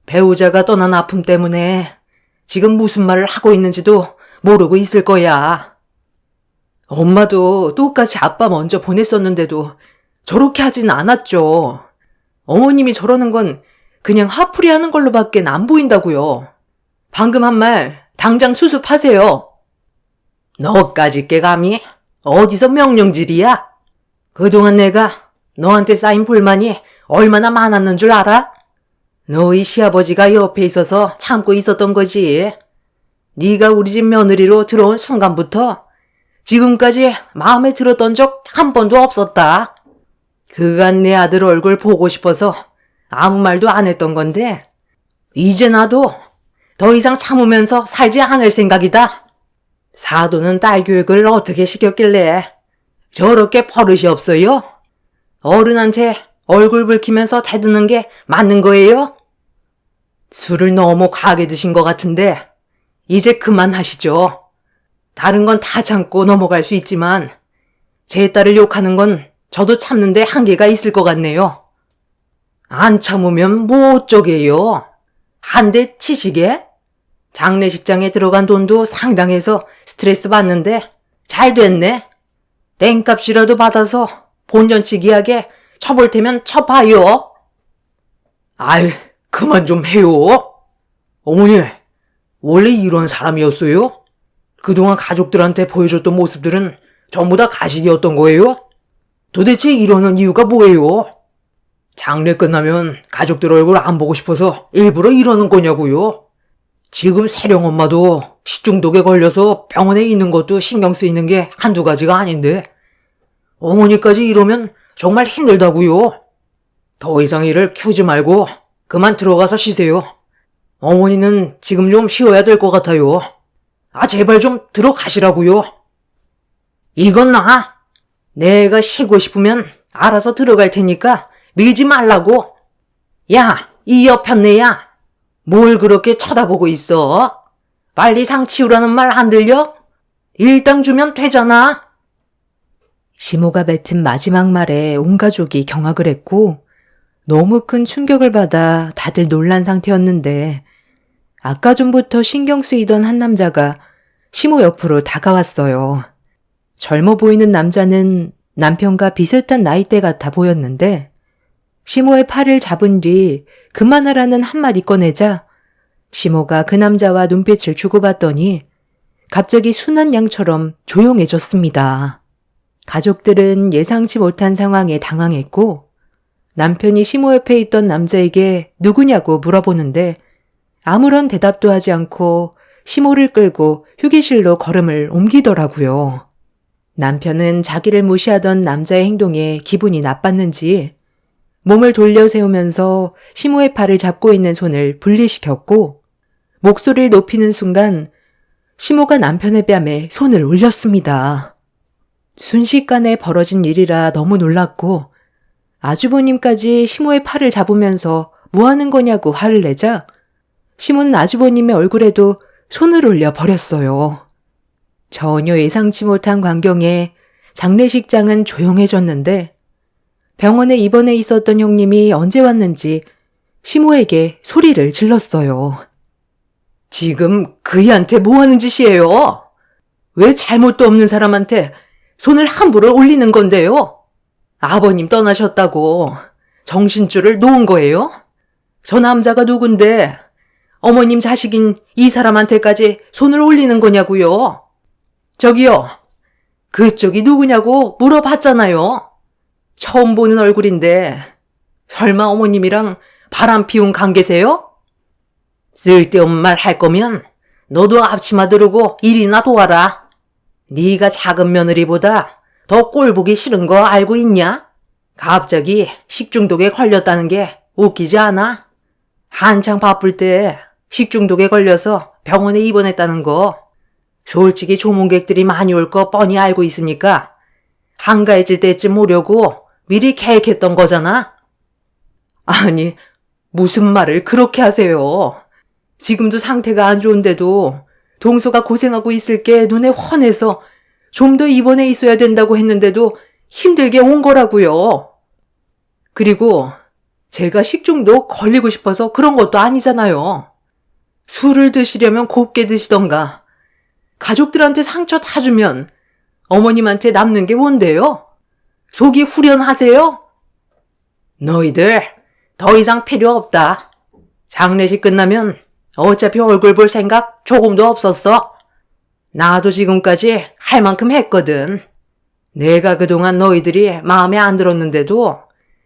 배우자가 떠난 아픔 때문에 지금 무슨 말을 하고 있는지도 모르고 있을 거야. 엄마도 똑같이 아빠 먼저 보냈었는데도 저렇게 하진 않았죠. 어머님이 저러는 건 그냥 화풀이 하는 걸로밖에 안 보인다고요. 방금 한 말 당장 수습하세요. 너까지 깨감이 어디서 명령질이야? 그동안 내가 너한테 쌓인 불만이 얼마나 많았는 줄 알아? 너희 시아버지가 옆에 있어서 참고 있었던 거지. 네가 우리 집 며느리로 들어온 순간부터 지금까지 마음에 들었던 적 한 번도 없었다. 그간 내 아들 얼굴 보고 싶어서 아무 말도 안 했던 건데 이제 나도 더 이상 참으면서 살지 않을 생각이다. 사돈은 딸 교육을 어떻게 시켰길래 저렇게 버릇이 없어요? 어른한테 얼굴 붉히면서 대드는 게 맞는 거예요? 술을 너무 과하게 드신 것 같은데 이제 그만하시죠. 다른 건 다 참고 넘어갈 수 있지만 제 딸을 욕하는 건 저도 참는데 한계가 있을 것 같네요. 안 참으면 뭐 어쩌게요? 한 대 치시게? 장례식장에 들어간 돈도 상당해서 스트레스 받는데 잘 됐네. 땡값이라도 받아서 본전치기하게 쳐볼 테면 쳐봐요. 아이, 그만 좀 해요. 어머니, 원래 이런 사람이었어요? 그동안 가족들한테 보여줬던 모습들은 전부 다 가식이었던 거예요? 도대체 이러는 이유가 뭐예요? 장례 끝나면 가족들 얼굴 안 보고 싶어서 일부러 이러는 거냐고요? 지금 세령 엄마도 식중독에 걸려서 병원에 있는 것도 신경 쓰이는 게 한두 가지가 아닌데 어머니까지 이러면 정말 힘들다고요. 더 이상 일을 키우지 말고 그만 들어가서 쉬세요. 어머니는 지금 좀 쉬어야 될 것 같아요. 아, 제발 좀 들어가시라고요. 이건 내가 쉬고 싶으면 알아서 들어갈 테니까 밀지 말라고. 야, 이 여편네야. 뭘 그렇게 쳐다보고 있어? 빨리 상 치우라는 말 안 들려? 일당 주면 되잖아. 시모가 뱉은 마지막 말에 온 가족이 경악을 했고 너무 큰 충격을 받아 다들 놀란 상태였는데 아까 전부터 신경 쓰이던 한 남자가 시모 옆으로 다가왔어요. 젊어 보이는 남자는 남편과 비슷한 나이대 같아 보였는데 시모의 팔을 잡은 뒤 그만하라는 한마디 꺼내자 시모가 그 남자와 눈빛을 주고받더니 갑자기 순한 양처럼 조용해졌습니다. 가족들은 예상치 못한 상황에 당황했고 남편이 시모 옆에 있던 남자에게 누구냐고 물어보는데 아무런 대답도 하지 않고 시모를 끌고 휴게실로 걸음을 옮기더라고요. 남편은 자기를 무시하던 남자의 행동에 기분이 나빴는지 몸을 돌려 세우면서 시모의 팔을 잡고 있는 손을 분리시켰고 목소리를 높이는 순간 시모가 남편의 뺨에 손을 올렸습니다. 순식간에 벌어진 일이라 너무 놀랐고 아주버님까지 시모의 팔을 잡으면서 뭐 하는 거냐고 화를 내자 시모는 아주버님의 얼굴에도 손을 올려 버렸어요. 전혀 예상치 못한 광경에 장례식장은 조용해졌는데 병원에 입원해 있었던 형님이 언제 왔는지 시모에게 소리를 질렀어요. 지금 그이한테 뭐 하는 짓이에요? 왜 잘못도 없는 사람한테 손을 함부로 올리는 건데요? 아버님 떠나셨다고 정신줄을 놓은 거예요? 저 남자가 누군데 어머님 자식인 이 사람한테까지 손을 올리는 거냐고요? 저기요, 그쪽이 누구냐고 물어봤잖아요. 처음 보는 얼굴인데 설마 어머님이랑 바람 피운 관계세요? 쓸데없는 말 할 거면 너도 앞치마 두르고 일이나 도와라. 네가 작은 며느리보다 더 꼴보기 싫은 거 알고 있냐? 갑자기 식중독에 걸렸다는 게 웃기지 않아? 한창 바쁠 때 식중독에 걸려서 병원에 입원했다는 거 솔직히 조문객들이 많이 올 거 뻔히 알고 있으니까 한가해질 때쯤 오려고 미리 계획했던 거잖아? 아니, 무슨 말을 그렇게 하세요? 지금도 상태가 안 좋은데도 동서가 고생하고 있을 게 눈에 훤해서 좀 더 입원해 있어야 된다고 했는데도 힘들게 온 거라고요. 그리고 제가 식중독 걸리고 싶어서 그런 것도 아니잖아요. 술을 드시려면 곱게 드시던가. 가족들한테 상처 다 주면 어머님한테 남는 게 뭔데요? 속이 후련하세요? 너희들 더 이상 필요 없다. 장례식 끝나면 어차피 얼굴 볼 생각 조금도 없었어. 나도 지금까지 할 만큼 했거든. 내가 그동안 너희들이 마음에 안 들었는데도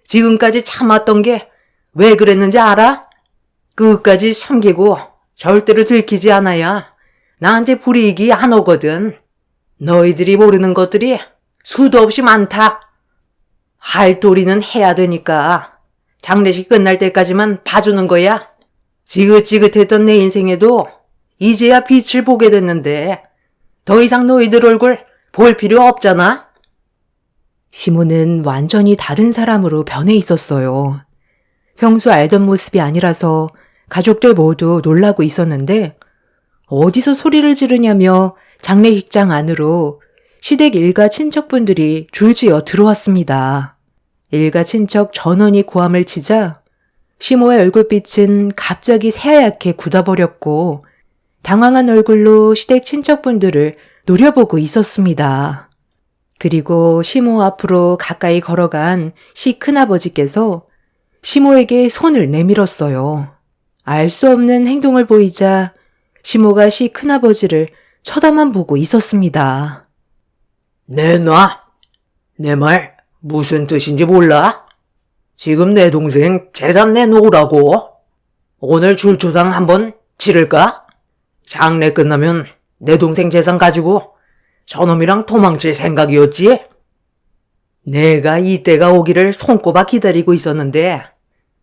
지금까지 참았던 게 왜 그랬는지 알아? 끝까지 숨기고 절대로 들키지 않아야 나한테 불이익이 안 오거든. 너희들이 모르는 것들이 수도 없이 많다. 할 도리는 해야 되니까 장례식 끝날 때까지만 봐주는 거야. 지긋지긋했던 내 인생에도 이제야 빛을 보게 됐는데 더 이상 너희들 얼굴 볼 필요 없잖아. 시모는 완전히 다른 사람으로 변해 있었어요. 평소 알던 모습이 아니라서 가족들 모두 놀라고 있었는데 어디서 소리를 지르냐며 장례식장 안으로 시댁 일가 친척분들이 줄지어 들어왔습니다. 일가 친척 전원이 고함을 치자 시모의 얼굴빛은 갑자기 새하얗게 굳어버렸고 당황한 얼굴로 시댁 친척분들을 노려보고 있었습니다. 그리고 시모 앞으로 가까이 걸어간 시 큰아버지께서 시모에게 손을 내밀었어요. 알 수 없는 행동을 보이자 시모가 시 큰아버지를 쳐다만 보고 있었습니다. 내놔. 내 말 무슨 뜻인지 몰라? 지금 내 동생 재산 내놓으라고. 오늘 줄초상 한번 치를까? 장례 끝나면 내 동생 재산 가지고 저놈이랑 도망칠 생각이었지? 내가 이때가 오기를 손꼽아 기다리고 있었는데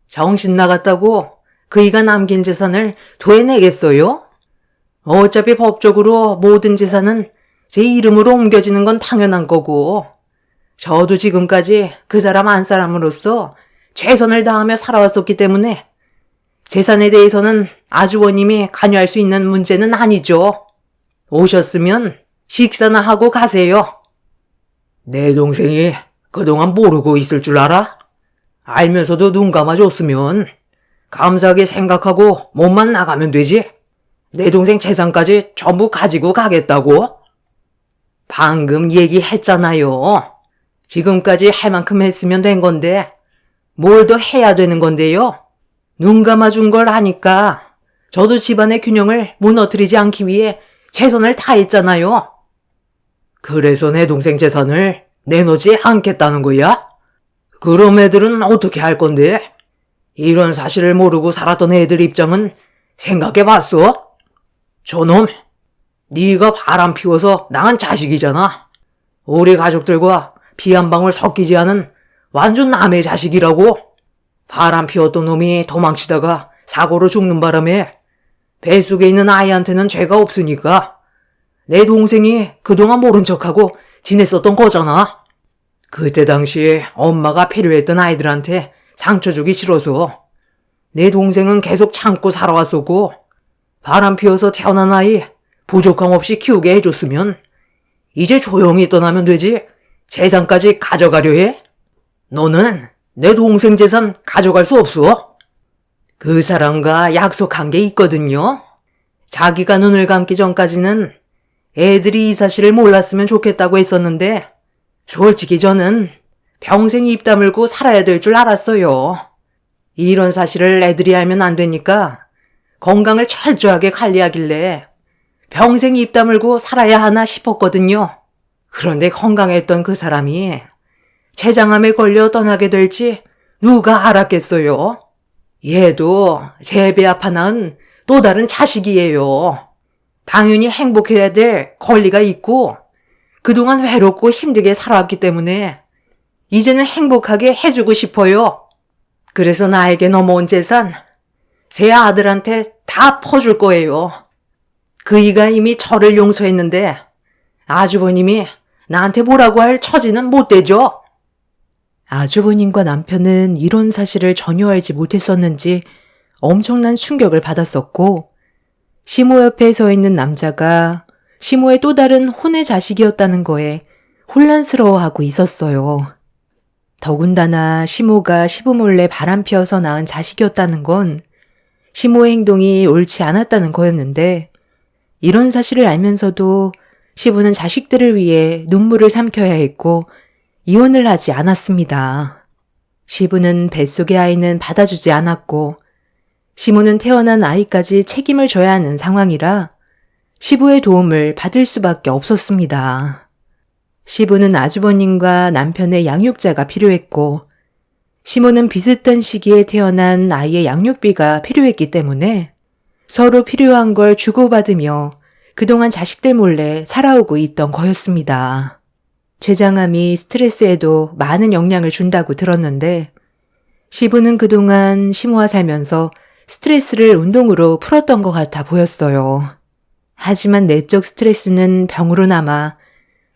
정신 나갔다고 그이가 남긴 재산을 도해내겠어요? 어차피 법적으로 모든 재산은 제 이름으로 옮겨지는 건 당연한 거고 저도 지금까지 그 사람 한 사람으로서 최선을 다하며 살아왔었기 때문에 재산에 대해서는 아주버님이 관여할 수 있는 문제는 아니죠. 오셨으면 식사나 하고 가세요. 내 동생이 그동안 모르고 있을 줄 알아? 알면서도 눈 감아줬으면 감사하게 생각하고 몸만 나가면 되지. 내 동생 재산까지 전부 가지고 가겠다고? 방금 얘기했잖아요. 지금까지 할 만큼 했으면 된 건데 뭘 더 해야 되는 건데요. 눈 감아준 걸 아니까 저도 집안의 균형을 무너뜨리지 않기 위해 최선을 다했잖아요. 그래서 내 동생 재산을 내놓지 않겠다는 거야? 그럼 애들은 어떻게 할 건데? 이런 사실을 모르고 살았던 애들 입장은 생각해봤어? 저놈, 네가 바람 피워서 낳은 자식이잖아. 우리 가족들과 피 한 방울 섞이지 않은 완전 남의 자식이라고. 바람 피웠던 놈이 도망치다가 사고로 죽는 바람에 뱃속에 있는 아이한테는 죄가 없으니까 내 동생이 그동안 모른 척하고 지냈었던 거잖아. 그때 당시 엄마가 필요했던 아이들한테 상처 주기 싫어서 내 동생은 계속 참고 살아왔었고 바람 피워서 태어난 아이 부족함 없이 키우게 해줬으면 이제 조용히 떠나면 되지 재산까지 가져가려 해? 너는 내 동생 재산 가져갈 수 없어. 그 사람과 약속한 게 있거든요. 자기가 눈을 감기 전까지는 애들이 이 사실을 몰랐으면 좋겠다고 했었는데 솔직히 저는 평생 입 다물고 살아야 될 줄 알았어요. 이런 사실을 애들이 알면 안 되니까 건강을 철저하게 관리하길래 평생 입 다물고 살아야 하나 싶었거든요. 그런데 건강했던 그 사람이 췌장암에 걸려 떠나게 될지 누가 알았겠어요? 얘도 제 배 아파 낳은 또 다른 자식이에요. 당연히 행복해야 될 권리가 있고 그동안 외롭고 힘들게 살아왔기 때문에 이제는 행복하게 해주고 싶어요. 그래서 나에게 넘어온 재산 제 아들한테 다 퍼줄 거예요. 그이가 이미 저를 용서했는데 아주버님이 나한테 뭐라고 할 처지는 못 되죠. 아주버님과 남편은 이런 사실을 전혀 알지 못했었는지 엄청난 충격을 받았었고, 시모 옆에 서 있는 남자가 시모의 또 다른 혼의 자식이었다는 거에 혼란스러워하고 있었어요. 더군다나 시모가 시부 몰래 바람 피워서 낳은 자식이었다는 건 시모의 행동이 옳지 않았다는 거였는데, 이런 사실을 알면서도 시부는 자식들을 위해 눈물을 삼켜야 했고 이혼을 하지 않았습니다. 시부는 뱃속의 아이는 받아주지 않았고 시모는 태어난 아이까지 책임을 져야 하는 상황이라 시부의 도움을 받을 수밖에 없었습니다. 시부는 아주버님과 남편의 양육자가 필요했고 시모는 비슷한 시기에 태어난 아이의 양육비가 필요했기 때문에 서로 필요한 걸 주고받으며 그동안 자식들 몰래 살아오고 있던 거였습니다. 췌장암이 스트레스에도 많은 영향을 준다고 들었는데 시부는 그동안 시모와 살면서 스트레스를 운동으로 풀었던 것 같아 보였어요. 하지만 내적 스트레스는 병으로 남아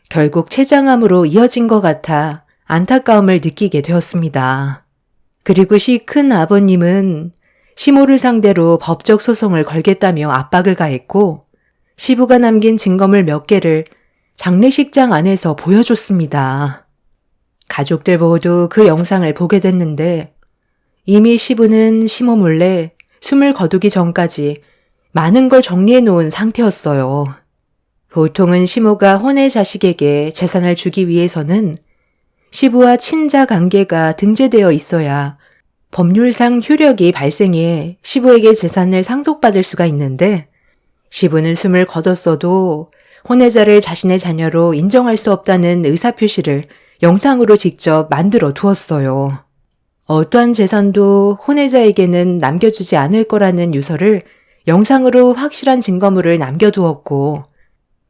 결국 췌장암으로 이어진 것 같아 안타까움을 느끼게 되었습니다. 그리고 시 큰 아버님은 시모를 상대로 법적 소송을 걸겠다며 압박을 가했고 시부가 남긴 증거물 몇 개를 장례식장 안에서 보여줬습니다. 가족들 모두 그 영상을 보게 됐는데 이미 시부는 시모 몰래 숨을 거두기 전까지 많은 걸 정리해 놓은 상태였어요. 보통은 시모가 혼의 자식에게 재산을 주기 위해서는 시부와 친자 관계가 등재되어 있어야 법률상 효력이 발생해 시부에게 재산을 상속받을 수가 있는데 시부는 숨을 거뒀어도 혼외자를 자신의 자녀로 인정할 수 없다는 의사표시를 영상으로 직접 만들어 두었어요. 어떠한 재산도 혼외자에게는 남겨주지 않을 거라는 유서를 영상으로 확실한 증거물을 남겨두었고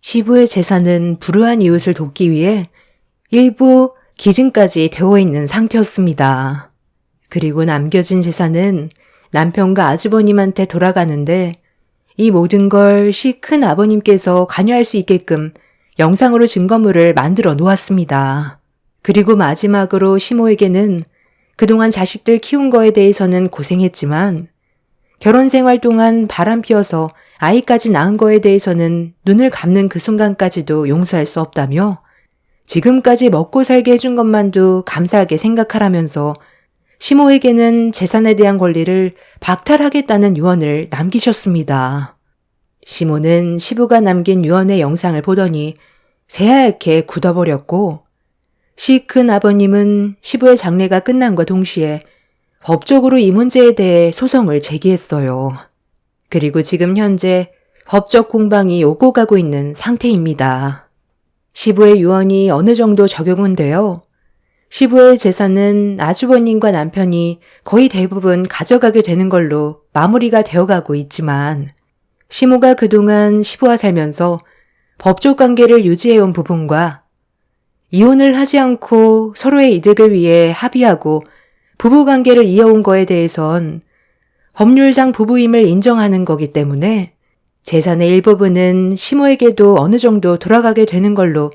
시부의 재산은 불우한 이웃을 돕기 위해 일부 기증까지 되어 있는 상태였습니다. 그리고 남겨진 재산은 남편과 아주버님한테 돌아가는데 이 모든 걸 시 큰 아버님께서 관여할 수 있게끔 영상으로 증거물을 만들어 놓았습니다. 그리고 마지막으로 시모에게는 그동안 자식들 키운 거에 대해서는 고생했지만 결혼 생활 동안 바람 피워서 아이까지 낳은 거에 대해서는 눈을 감는 그 순간까지도 용서할 수 없다며 지금까지 먹고 살게 해준 것만도 감사하게 생각하라면서 시모에게는 재산에 대한 권리를 박탈하겠다는 유언을 남기셨습니다. 시모는 시부가 남긴 유언의 영상을 보더니 새하얗게 굳어버렸고 시 큰 아버님은 시부의 장례가 끝난과 동시에 법적으로 이 문제에 대해 소송을 제기했어요. 그리고 지금 현재 법적 공방이 오고 가고 있는 상태입니다. 시부의 유언이 어느 정도 적용은 되어 시부의 재산은 아주버님과 남편이 거의 대부분 가져가게 되는 걸로 마무리가 되어가고 있지만 시모가 그동안 시부와 살면서 법적 관계를 유지해온 부분과 이혼을 하지 않고 서로의 이득을 위해 합의하고 부부관계를 이어온 거에 대해선 법률상 부부임을 인정하는 거기 때문에 재산의 일부분은 시모에게도 어느 정도 돌아가게 되는 걸로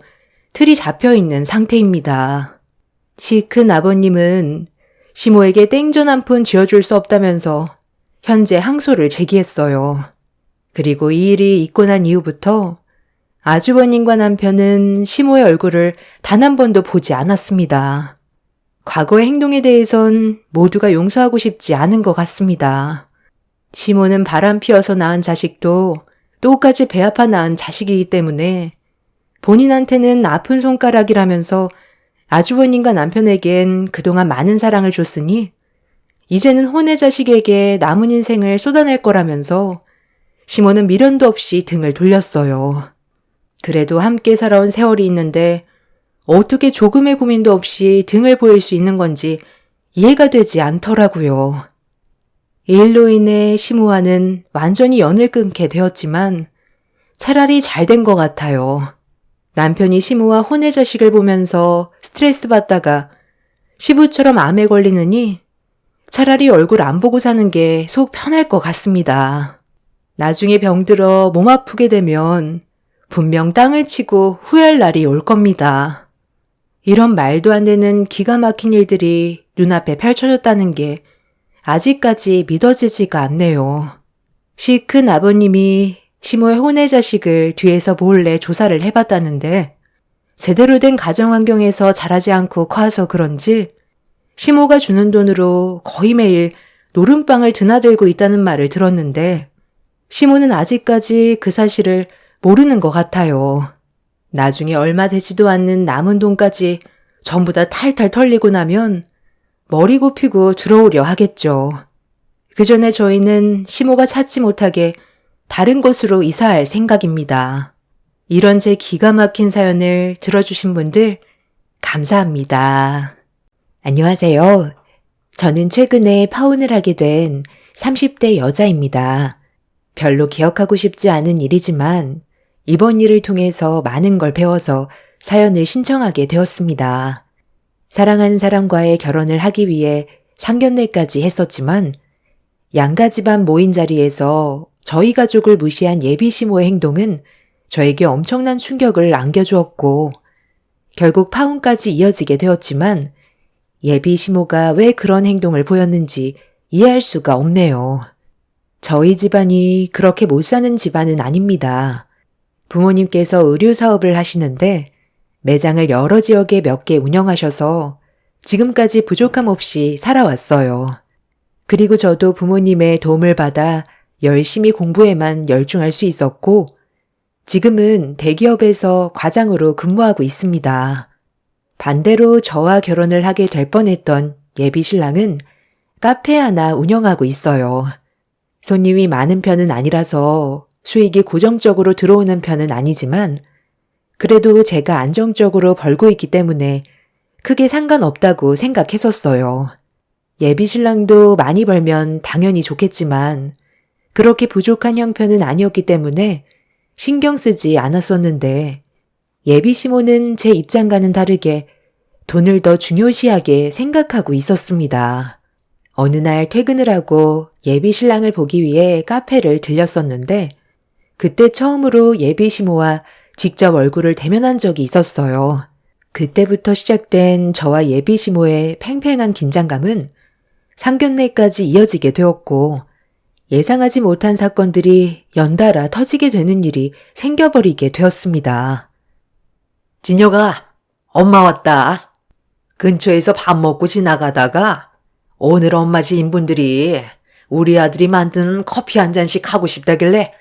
틀이 잡혀 있는 상태입니다. 시 큰 아버님은 시모에게 땡전 한 푼 쥐어줄 수 없다면서 현재 항소를 제기했어요. 그리고 이 일이 있고 난 이후부터 아주버님과 남편은 시모의 얼굴을 단 한 번도 보지 않았습니다. 과거의 행동에 대해선 모두가 용서하고 싶지 않은 것 같습니다. 시모는 바람 피워서 낳은 자식도 똑같이 배 아파 낳은 자식이기 때문에 본인한테는 아픈 손가락이라면서 아주버님과 남편에겐 그동안 많은 사랑을 줬으니 이제는 혼의 자식에게 남은 인생을 쏟아낼 거라면서 시모는 미련도 없이 등을 돌렸어요. 그래도 함께 살아온 세월이 있는데 어떻게 조금의 고민도 없이 등을 보일 수 있는 건지 이해가 되지 않더라고요. 이 일로 인해 시모와는 완전히 연을 끊게 되었지만 차라리 잘 된 것 같아요. 남편이 시모와 혼의 자식을 보면서 스트레스 받다가 시부처럼 암에 걸리느니 차라리 얼굴 안 보고 사는 게 속 편할 것 같습니다. 나중에 병들어 몸 아프게 되면 분명 땅을 치고 후회할 날이 올 겁니다. 이런 말도 안 되는 기가 막힌 일들이 눈앞에 펼쳐졌다는 게 아직까지 믿어지지가 않네요. 시 큰 아버님이 시모의 혼의 자식을 뒤에서 몰래 조사를 해봤다는데 제대로 된 가정 환경에서 자라지 않고 커서 그런지 시모가 주는 돈으로 거의 매일 노름빵을 드나들고 있다는 말을 들었는데 시모는 아직까지 그 사실을 모르는 것 같아요. 나중에 얼마 되지도 않는 남은 돈까지 전부 다 탈탈 털리고 나면 머리 굽히고 들어오려 하겠죠. 그 전에 저희는 시모가 찾지 못하게 다른 곳으로 이사할 생각입니다. 이런 제 기가 막힌 사연을 들어주신 분들 감사합니다. 안녕하세요. 저는 최근에 파혼을 하게 된 30대 여자입니다. 별로 기억하고 싶지 않은 일이지만 이번 일을 통해서 많은 걸 배워서 사연을 신청하게 되었습니다. 사랑하는 사람과의 결혼을 하기 위해 상견례까지 했었지만 양가 집안 모인 자리에서 저희 가족을 무시한 예비 시모의 행동은 저에게 엄청난 충격을 안겨주었고 결국 파혼까지 이어지게 되었지만 예비 시모가 왜 그런 행동을 보였는지 이해할 수가 없네요. 저희 집안이 그렇게 못 사는 집안은 아닙니다. 부모님께서 의류 사업을 하시는데 매장을 여러 지역에 몇 개 운영하셔서 지금까지 부족함 없이 살아왔어요. 그리고 저도 부모님의 도움을 받아 열심히 공부에만 열중할 수 있었고 지금은 대기업에서 과장으로 근무하고 있습니다. 반대로 저와 결혼을 하게 될 뻔했던 예비 신랑은 카페 하나 운영하고 있어요. 손님이 많은 편은 아니라서 수익이 고정적으로 들어오는 편은 아니지만 그래도 제가 안정적으로 벌고 있기 때문에 크게 상관없다고 생각했었어요. 예비 신랑도 많이 벌면 당연히 좋겠지만 그렇게 부족한 형편은 아니었기 때문에 신경 쓰지 않았었는데 예비 시모는 제 입장과는 다르게 돈을 더 중요시하게 생각하고 있었습니다. 어느 날 퇴근을 하고 예비 신랑을 보기 위해 카페를 들렸었는데 그때 처음으로 예비 시모와 직접 얼굴을 대면한 적이 있었어요. 그때부터 시작된 저와 예비 시모의 팽팽한 긴장감은 상견례까지 이어지게 되었고 예상하지 못한 사건들이 연달아 터지게 되는 일이 생겨버리게 되었습니다. 진혁아, 엄마 왔다. 근처에서 밥 먹고 지나가다가 오늘 엄마 지인분들이 우리 아들이 만드는 커피 한 잔씩 하고 싶다길래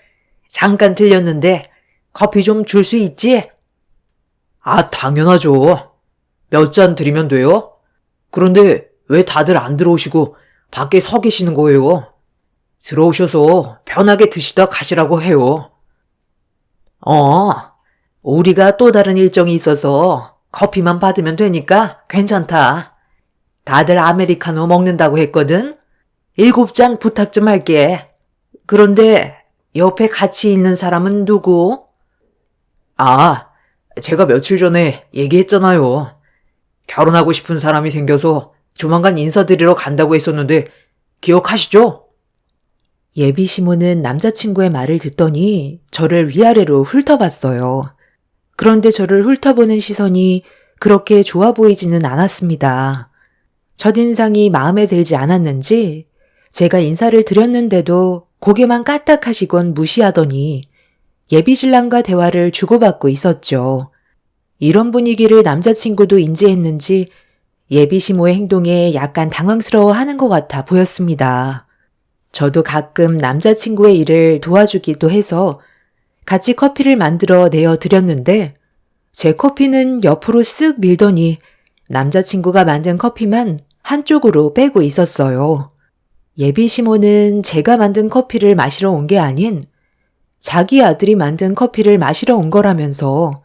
잠깐 들렸는데 커피 좀 줄 수 있지? 아, 당연하죠. 몇 잔 드리면 돼요? 그런데 왜 다들 안 들어오시고 밖에 서 계시는 거예요? 들어오셔서 편하게 드시다 가시라고 해요. 우리가 또 다른 일정이 있어서 커피만 받으면 되니까 괜찮다. 다들 아메리카노 먹는다고 했거든? 7잔 부탁 좀 할게. 그런데 옆에 같이 있는 사람은 누구? 아, 제가 며칠 전에 얘기했잖아요. 결혼하고 싶은 사람이 생겨서 조만간 인사드리러 간다고 했었는데 기억하시죠? 예비 시모는 남자친구의 말을 듣더니 저를 위아래로 훑어봤어요. 그런데 저를 훑어보는 시선이 그렇게 좋아 보이지는 않았습니다. 첫인상이 마음에 들지 않았는지 제가 인사를 드렸는데도 고개만 까딱하시곤 무시하더니 예비 신랑과 대화를 주고받고 있었죠. 이런 분위기를 남자친구도 인지했는지 예비 시모의 행동에 약간 당황스러워하는 것 같아 보였습니다. 저도 가끔 남자친구의 일을 도와주기도 해서 같이 커피를 만들어 내어 드렸는데 제 커피는 옆으로 쓱 밀더니 남자친구가 만든 커피만 한쪽으로 빼고 있었어요. 예비 시모는 제가 만든 커피를 마시러 온 게 아닌 자기 아들이 만든 커피를 마시러 온 거라면서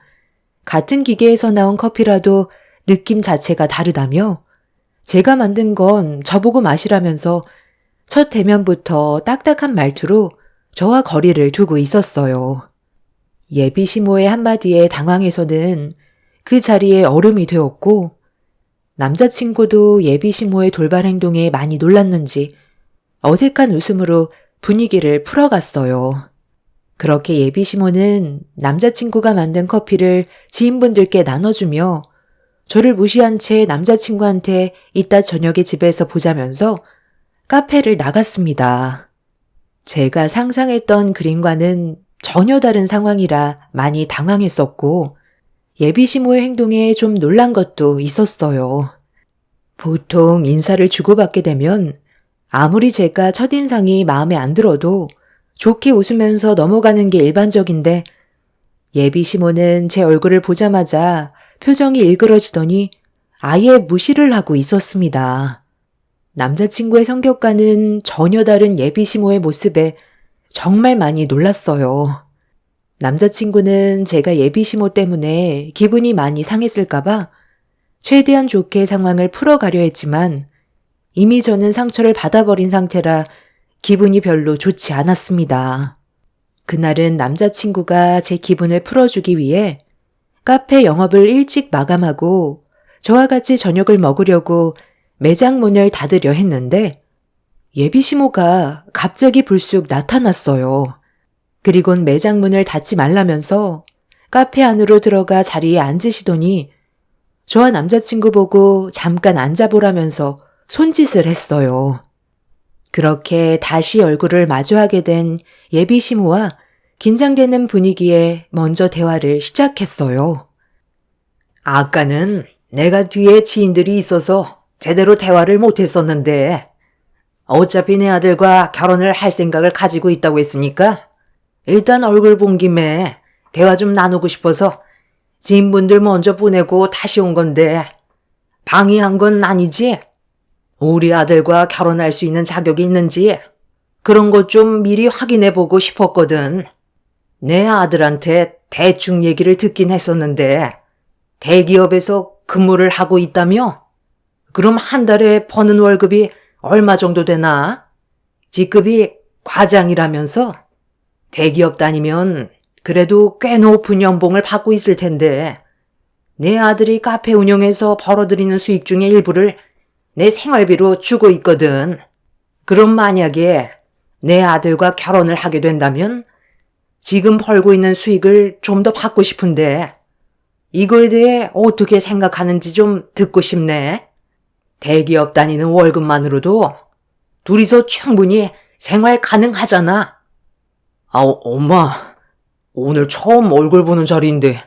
같은 기계에서 나온 커피라도 느낌 자체가 다르다며 제가 만든 건 저보고 마시라면서 첫 대면부터 딱딱한 말투로 저와 거리를 두고 있었어요. 예비 시모의 한마디에 당황해서는 그 자리에 얼음이 되었고 남자친구도 예비 시모의 돌발 행동에 많이 놀랐는지 어색한 웃음으로 분위기를 풀어갔어요. 그렇게 예비 시모는 남자친구가 만든 커피를 지인분들께 나눠주며 저를 무시한 채 남자친구한테 이따 저녁에 집에서 보자면서 카페를 나갔습니다. 제가 상상했던 그림과는 전혀 다른 상황이라 많이 당황했었고 예비 시모의 행동에 좀 놀란 것도 있었어요. 보통 인사를 주고받게 되면 아무리 제가 첫인상이 마음에 안 들어도 좋게 웃으면서 넘어가는 게 일반적인데 예비 시모는 제 얼굴을 보자마자 표정이 일그러지더니 아예 무시를 하고 있었습니다. 남자친구의 성격과는 전혀 다른 예비 시모의 모습에 정말 많이 놀랐어요. 남자친구는 제가 예비 시모 때문에 기분이 많이 상했을까봐 최대한 좋게 상황을 풀어가려 했지만 이미 저는 상처를 받아버린 상태라 기분이 별로 좋지 않았습니다. 그날은 남자친구가 제 기분을 풀어주기 위해 카페 영업을 일찍 마감하고 저와 같이 저녁을 먹으려고 매장 문을 닫으려 했는데 예비 시모가 갑자기 불쑥 나타났어요. 그리곤 매장 문을 닫지 말라면서 카페 안으로 들어가 자리에 앉으시더니 저와 남자친구 보고 잠깐 앉아보라면서 손짓을 했어요. 그렇게 다시 얼굴을 마주하게 된 예비 시모와 긴장되는 분위기에 먼저 대화를 시작했어요. 아까는 내가 뒤에 지인들이 있어서 제대로 대화를 못했었는데 어차피 내 아들과 결혼을 할 생각을 가지고 있다고 했으니까 일단 얼굴 본 김에 대화 좀 나누고 싶어서 지인분들 먼저 보내고 다시 온 건데 방해한 건 아니지? 우리 아들과 결혼할 수 있는 자격이 있는지 그런 것 좀 미리 확인해보고 싶었거든. 내 아들한테 대충 얘기를 듣긴 했었는데 대기업에서 근무를 하고 있다며? 그럼 한 달에 버는 월급이 얼마 정도 되나? 직급이 과장이라면서? 대기업 다니면 그래도 꽤 높은 연봉을 받고 있을 텐데 내 아들이 카페 운영해서 벌어들이는 수익 중에 일부를 내 생활비로 주고 있거든. 그럼 만약에 내 아들과 결혼을 하게 된다면 지금 벌고 있는 수익을 좀 더 받고 싶은데 이거에 대해 어떻게 생각하는지 좀 듣고 싶네. 대기업 다니는 월급만으로도 둘이서 충분히 생활 가능하잖아. 엄마, 오늘 처음 얼굴 보는 자리인데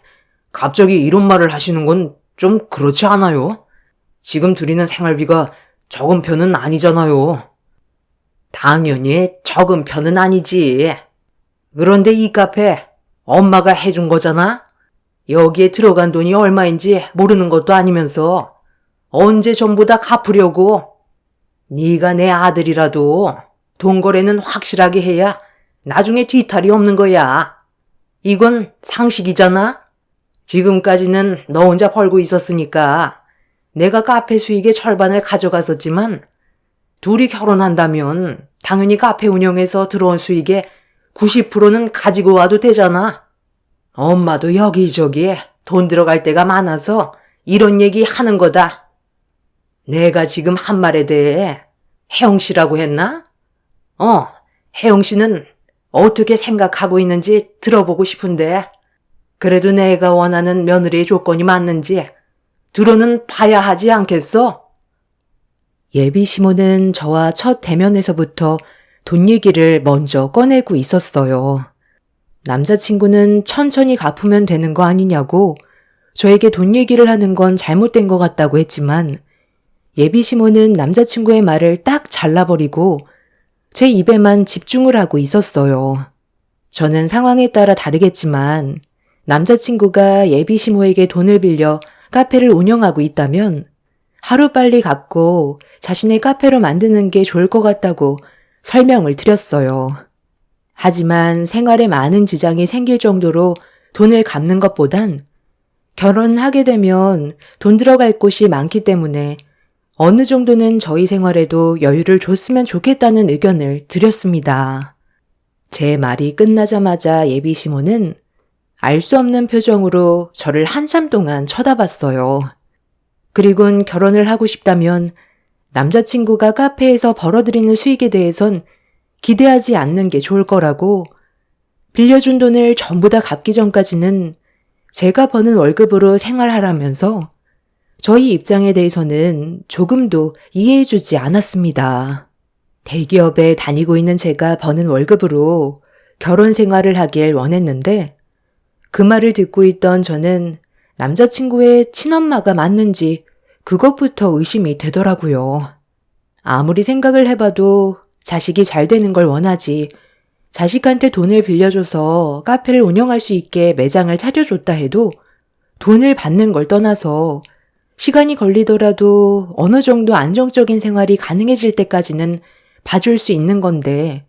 갑자기 이런 말을 하시는 건 좀 그렇지 않아요? 지금 드리는 생활비가 적은 편은 아니잖아요. 당연히 적은 편은 아니지. 그런데 이 카페 엄마가 해준 거잖아? 여기에 들어간 돈이 얼마인지 모르는 것도 아니면서 언제 전부 다 갚으려고. 네가 내 아들이라도 돈 거래는 확실하게 해야 나중에 뒤탈이 없는 거야. 이건 상식이잖아? 지금까지는 너 혼자 벌고 있었으니까 내가 카페 수익의 절반을 가져갔었지만 둘이 결혼한다면 당연히 카페 운영에서 들어온 수익의 90%는 가지고 와도 되잖아. 엄마도 여기저기 돈 들어갈 때가 많아서 이런 얘기 하는 거다. 내가 지금 한 말에 대해 혜영 씨라고 했나? 혜영 씨는 어떻게 생각하고 있는지 들어보고 싶은데 그래도 내가 원하는 며느리의 조건이 맞는지 들어는 봐야 하지 않겠어? 예비 시모는 저와 첫 대면에서부터 돈 얘기를 먼저 꺼내고 있었어요. 남자친구는 천천히 갚으면 되는 거 아니냐고 저에게 돈 얘기를 하는 건 잘못된 것 같다고 했지만 예비 시모는 남자친구의 말을 딱 잘라버리고 제 입에만 집중을 하고 있었어요. 저는 상황에 따라 다르겠지만 남자친구가 예비 시모에게 돈을 빌려 카페를 운영하고 있다면 하루빨리 갚고 자신의 카페로 만드는 게 좋을 것 같다고 설명을 드렸어요. 하지만 생활에 많은 지장이 생길 정도로 돈을 갚는 것보단 결혼하게 되면 돈 들어갈 곳이 많기 때문에 어느 정도는 저희 생활에도 여유를 줬으면 좋겠다는 의견을 드렸습니다. 제 말이 끝나자마자 예비 시모는 알 수 없는 표정으로 저를 한참 동안 쳐다봤어요. 그리곤 결혼을 하고 싶다면 남자친구가 카페에서 벌어들이는 수익에 대해선 기대하지 않는 게 좋을 거라고, 빌려준 돈을 전부 다 갚기 전까지는 제가 버는 월급으로 생활하라면서 저희 입장에 대해서는 조금도 이해해주지 않았습니다. 대기업에 다니고 있는 제가 버는 월급으로 결혼 생활을 하길 원했는데 그 말을 듣고 있던 저는 남자친구의 친엄마가 맞는지 그것부터 의심이 되더라고요. 아무리 생각을 해봐도 자식이 잘 되는 걸 원하지, 자식한테 돈을 빌려줘서 카페를 운영할 수 있게 매장을 차려줬다 해도 돈을 받는 걸 떠나서 시간이 걸리더라도 어느 정도 안정적인 생활이 가능해질 때까지는 봐줄 수 있는 건데,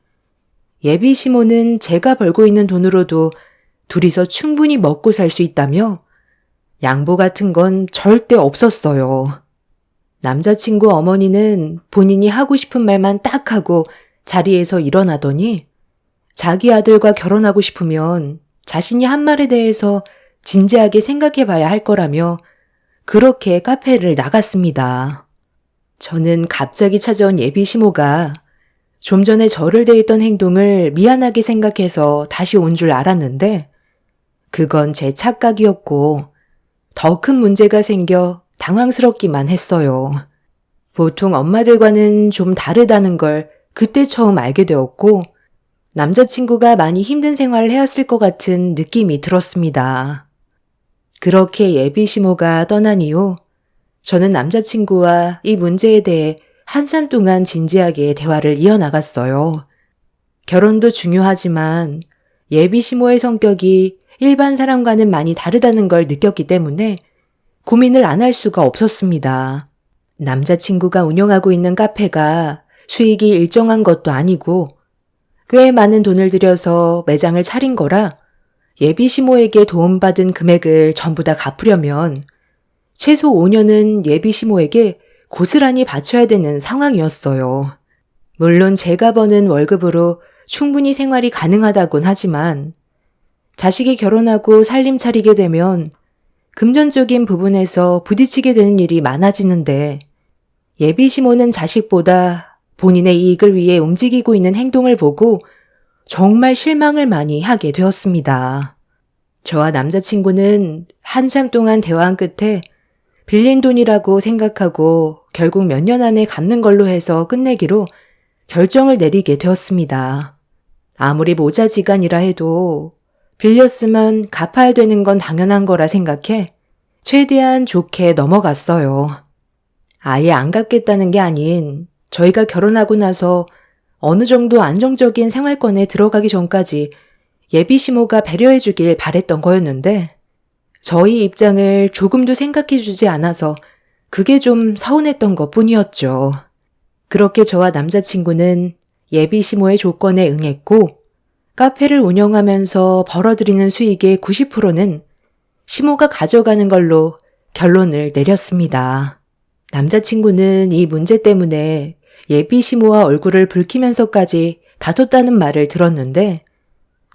예비 시모는 제가 벌고 있는 돈으로도 둘이서 충분히 먹고 살 수 있다며 양보 같은 건 절대 없었어요. 남자친구 어머니는 본인이 하고 싶은 말만 딱 하고 자리에서 일어나더니 자기 아들과 결혼하고 싶으면 자신이 한 말에 대해서 진지하게 생각해 봐야 할 거라며 그렇게 카페를 나갔습니다. 저는 갑자기 찾아온 예비 시모가 좀 전에 저를 대했던 행동을 미안하게 생각해서 다시 온 줄 알았는데 그건 제 착각이었고 더 큰 문제가 생겨 당황스럽기만 했어요. 보통 엄마들과는 좀 다르다는 걸 그때 처음 알게 되었고 남자친구가 많이 힘든 생활을 해왔을 것 같은 느낌이 들었습니다. 그렇게 예비 시모가 떠난 이후 저는 남자친구와 이 문제에 대해 한참 동안 진지하게 대화를 이어나갔어요. 결혼도 중요하지만 예비 시모의 성격이 일반 사람과는 많이 다르다는 걸 느꼈기 때문에 고민을 안 할 수가 없었습니다. 남자친구가 운영하고 있는 카페가 수익이 일정한 것도 아니고 꽤 많은 돈을 들여서 매장을 차린 거라 예비 시모에게 도움받은 금액을 전부 다 갚으려면 최소 5년은 예비 시모에게 고스란히 바쳐야 되는 상황이었어요. 물론 제가 버는 월급으로 충분히 생활이 가능하다곤 하지만 자식이 결혼하고 살림 차리게 되면 금전적인 부분에서 부딪히게 되는 일이 많아지는데 예비 시모는 자식보다 본인의 이익을 위해 움직이고 있는 행동을 보고 정말 실망을 많이 하게 되었습니다. 저와 남자친구는 한참 동안 대화한 끝에 빌린 돈이라고 생각하고 결국 몇 년 안에 갚는 걸로 해서 끝내기로 결정을 내리게 되었습니다. 아무리 모자지간이라 해도 빌렸으면 갚아야 되는 건 당연한 거라 생각해 최대한 좋게 넘어갔어요. 아예 안 갚겠다는 게 아닌 저희가 결혼하고 나서 어느 정도 안정적인 생활권에 들어가기 전까지 예비 시모가 배려해 주길 바랬던 거였는데 저희 입장을 조금도 생각해 주지 않아서 그게 좀 서운했던 것 뿐이었죠. 그렇게 저와 남자친구는 예비 시모의 조건에 응했고 카페를 운영하면서 벌어들이는 수익의 90%는 시모가 가져가는 걸로 결론을 내렸습니다. 남자친구는 이 문제 때문에 예비 시모와 얼굴을 붉히면서까지 다퉜다는 말을 들었는데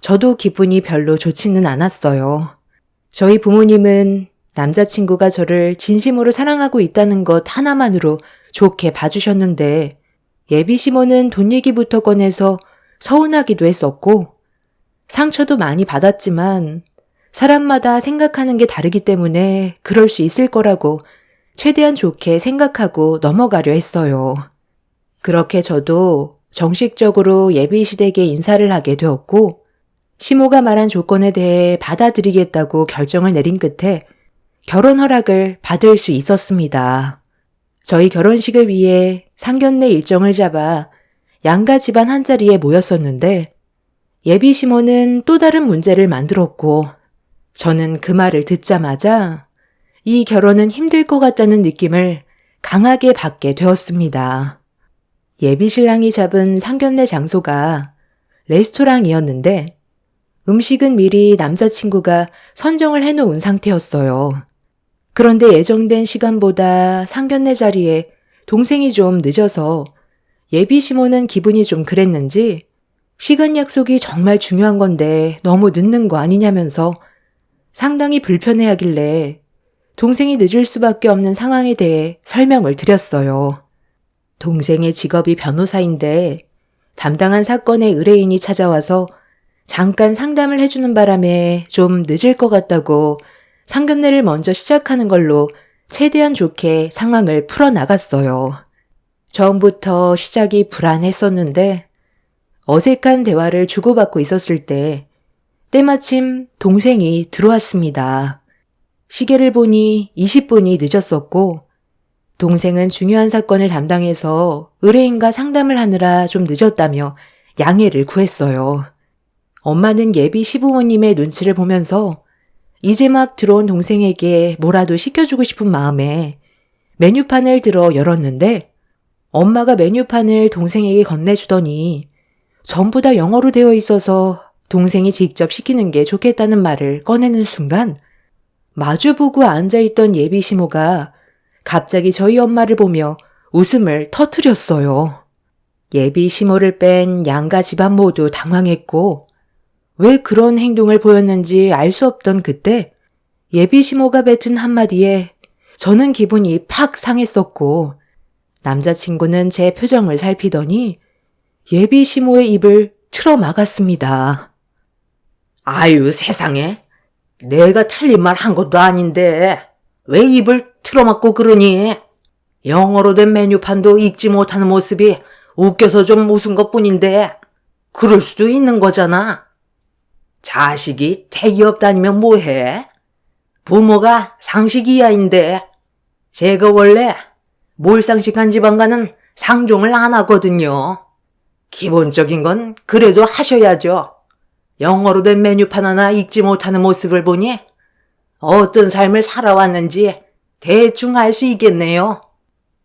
저도 기분이 별로 좋지는 않았어요. 저희 부모님은 남자친구가 저를 진심으로 사랑하고 있다는 것 하나만으로 좋게 봐주셨는데 예비 시모는 돈 얘기부터 꺼내서 서운하기도 했었고 상처도 많이 받았지만 사람마다 생각하는 게 다르기 때문에 그럴 수 있을 거라고 최대한 좋게 생각하고 넘어가려 했어요. 그렇게 저도 정식적으로 예비 시댁에 인사를 하게 되었고 시모가 말한 조건에 대해 받아들이겠다고 결정을 내린 끝에 결혼 허락을 받을 수 있었습니다. 저희 결혼식을 위해 상견례 일정을 잡아 양가 집안 한자리에 모였었는데 예비 시모는 또 다른 문제를 만들었고 저는 그 말을 듣자마자 이 결혼은 힘들 것 같다는 느낌을 강하게 받게 되었습니다. 예비 신랑이 잡은 상견례 장소가 레스토랑이었는데 음식은 미리 남자친구가 선정을 해놓은 상태였어요. 그런데 예정된 시간보다 상견례 자리에 동생이 좀 늦어서 예비 시모는 기분이 좀 그랬는지 시간 약속이 정말 중요한 건데 너무 늦는 거 아니냐면서 상당히 불편해하길래 동생이 늦을 수밖에 없는 상황에 대해 설명을 드렸어요. 동생의 직업이 변호사인데 담당한 사건의 의뢰인이 찾아와서 잠깐 상담을 해주는 바람에 좀 늦을 것 같다고 상견례를 먼저 시작하는 걸로 최대한 좋게 상황을 풀어나갔어요. 처음부터 시작이 불안했었는데 어색한 대화를 주고받고 있었을 때 때마침 동생이 들어왔습니다. 시계를 보니 20분이 늦었었고 동생은 중요한 사건을 담당해서 의뢰인과 상담을 하느라 좀 늦었다며 양해를 구했어요. 엄마는 예비 시부모님의 눈치를 보면서 이제 막 들어온 동생에게 뭐라도 시켜주고 싶은 마음에 메뉴판을 들어 열었는데 엄마가 메뉴판을 동생에게 건네주더니 전부 다 영어로 되어 있어서 동생이 직접 시키는 게 좋겠다는 말을 꺼내는 순간 마주보고 앉아있던 예비 시모가 갑자기 저희 엄마를 보며 웃음을 터뜨렸어요. 예비 시모를 뺀 양가 집안 모두 당황했고 왜 그런 행동을 보였는지 알 수 없던 그때 예비 시모가 뱉은 한마디에 저는 기분이 팍 상했었고 남자친구는 제 표정을 살피더니 예비 시모의 입을 틀어 막았습니다. 아유, 세상에. 내가 틀린 말 한 것도 아닌데 왜 입을 틀어막고 그러니? 영어로 된 메뉴판도 읽지 못하는 모습이 웃겨서 좀 웃은 것뿐인데 그럴 수도 있는 거잖아. 자식이 대기업 다니면 뭐해? 부모가 상식 이하인데 제가 원래 몰상식한 집안과는 상종을 안 하거든요. 기본적인 건 그래도 하셔야죠. 영어로 된 메뉴판 하나 읽지 못하는 모습을 보니 어떤 삶을 살아왔는지 대충 알 수 있겠네요.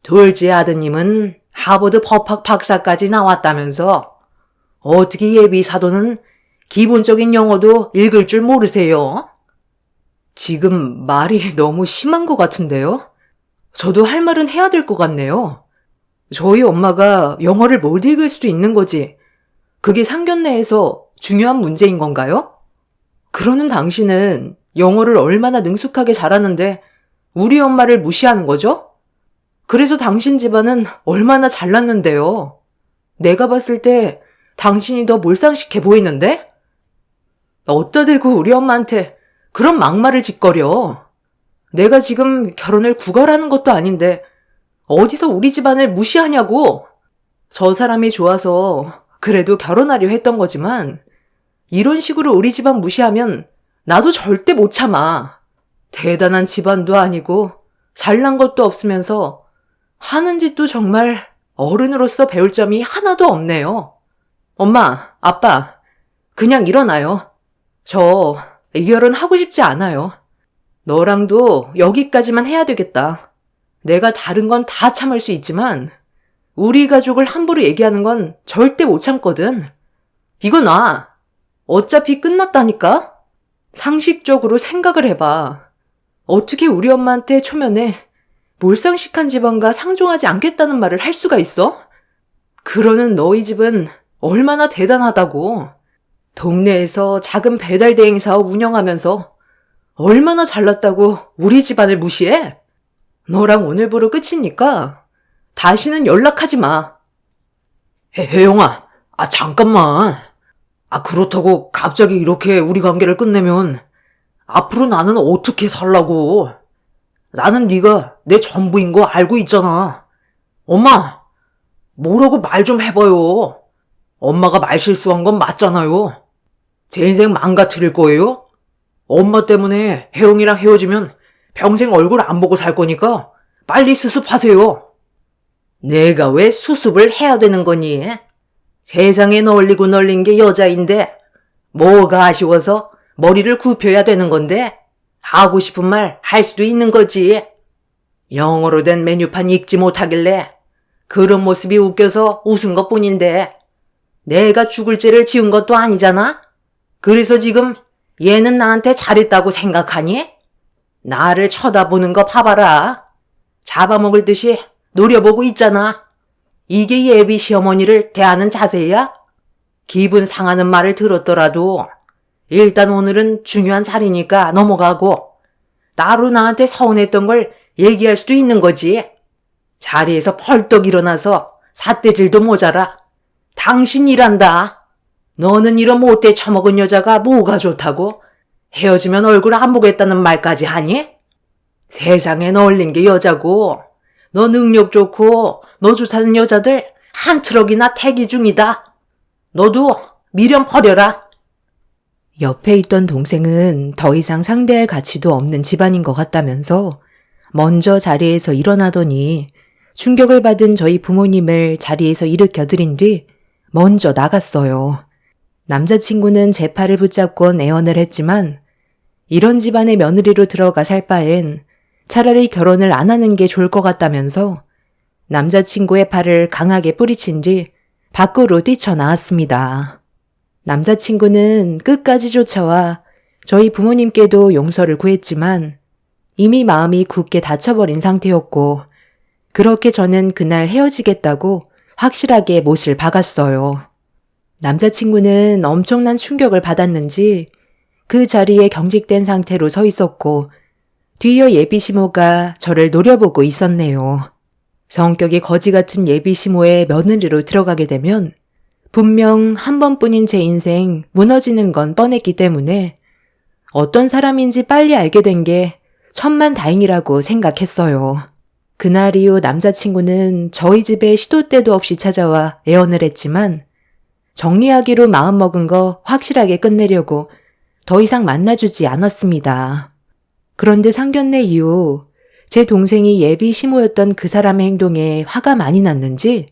둘째 아드님은 하버드 법학 박사까지 나왔다면서 어떻게 예비 사도는 기본적인 영어도 읽을 줄 모르세요? 지금 말이 너무 심한 것 같은데요? 저도 할 말은 해야 될 것 같네요. 저희 엄마가 영어를 못 읽을 수도 있는 거지. 그게 상견례에서 중요한 문제인 건가요? 그러는 당신은 영어를 얼마나 능숙하게 잘하는데 우리 엄마를 무시하는 거죠? 그래서 당신 집안은 얼마나 잘났는데요. 내가 봤을 때 당신이 더 몰상식해 보이는데? 어따 대고 우리 엄마한테 그런 막말을 짓거려. 내가 지금 결혼을 구걸하는 것도 아닌데 어디서 우리 집안을 무시하냐고. 저 사람이 좋아서 그래도 결혼하려 했던 거지만 이런 식으로 우리 집안 무시하면 나도 절대 못 참아. 대단한 집안도 아니고 잘난 것도 없으면서 하는 짓도 정말 어른으로서 배울 점이 하나도 없네요. 엄마, 아빠, 그냥 일어나요. 저 이 결혼 하고 싶지 않아요. 너랑도 여기까지만 해야 되겠다. 내가 다른 건 다 참을 수 있지만 우리 가족을 함부로 얘기하는 건 절대 못 참거든. 이거 놔. 어차피 끝났다니까? 상식적으로 생각을 해봐. 어떻게 우리 엄마한테 초면에 몰상식한 집안과 상종하지 않겠다는 말을 할 수가 있어? 그러는 너희 집은 얼마나 대단하다고. 동네에서 작은 배달 대행 사업 운영하면서 얼마나 잘났다고 우리 집안을 무시해? 너랑 오늘부로 끝이니까 다시는 연락하지 마. 혜영아, 잠깐만. 그렇다고 갑자기 이렇게 우리 관계를 끝내면 앞으로 나는 어떻게 살라고. 나는 네가 내 전부인 거 알고 있잖아. 엄마, 뭐라고 말 좀 해봐요. 엄마가 말 실수한 건 맞잖아요. 제 인생 망가뜨릴 거예요? 엄마 때문에 혜영이랑 헤어지면 평생 얼굴 안 보고 살 거니까 빨리 수습하세요. 내가 왜 수습을 해야 되는 거니? 세상에 널리고 널린 게 여자인데 뭐가 아쉬워서 머리를 굽혀야 되는 건데 하고 싶은 말 할 수도 있는 거지. 영어로 된 메뉴판 읽지 못하길래 그런 모습이 웃겨서 웃은 것뿐인데 내가 죽을 죄를 지은 것도 아니잖아? 그래서 지금 얘는 나한테 잘했다고 생각하니? 나를 쳐다보는 거 봐봐라. 잡아먹을 듯이 노려보고 있잖아. 이게 예비 시어머니를 대하는 자세야? 기분 상하는 말을 들었더라도 일단 오늘은 중요한 자리니까 넘어가고 따로 나한테 서운했던 걸 얘기할 수도 있는 거지. 자리에서 펄떡 일어나서 삿대질도 모자라. 당신 일한다. 너는 이런 못돼 처먹은 여자가 뭐가 좋다고? 헤어지면 얼굴 안 보겠다는 말까지 하니? 세상에 널린 게 여자고 너 능력 좋고 너 좋다는 여자들 한 트럭이나 태기 중이다. 너도 미련 버려라. 옆에 있던 동생은 더 이상 상대할 가치도 없는 집안인 것 같다면서 먼저 자리에서 일어나더니 충격을 받은 저희 부모님을 자리에서 일으켜드린 뒤 먼저 나갔어요. 남자친구는 제 팔을 붙잡곤 애원을 했지만 이런 집안의 며느리로 들어가 살 바엔 차라리 결혼을 안 하는 게 좋을 것 같다면서 남자친구의 팔을 강하게 뿌리친 뒤 밖으로 뛰쳐나왔습니다. 남자친구는 끝까지 쫓아와 저희 부모님께도 용서를 구했지만 이미 마음이 굳게 닫혀버린 상태였고 그렇게 저는 그날 헤어지겠다고 확실하게 못을 박았어요. 남자친구는 엄청난 충격을 받았는지 그 자리에 경직된 상태로 서 있었고 뒤이어 예비시모가 저를 노려보고 있었네요. 성격이 거지 같은 예비시모의 며느리로 들어가게 되면 분명 한 번뿐인 제 인생 무너지는 건 뻔했기 때문에 어떤 사람인지 빨리 알게 된 게 천만다행이라고 생각했어요. 그날 이후 남자친구는 저희 집에 시도 때도 없이 찾아와 애원을 했지만 정리하기로 마음먹은 거 확실하게 끝내려고 더 이상 만나주지 않았습니다. 그런데 상견례 이후 제 동생이 예비 시모였던 그 사람의 행동에 화가 많이 났는지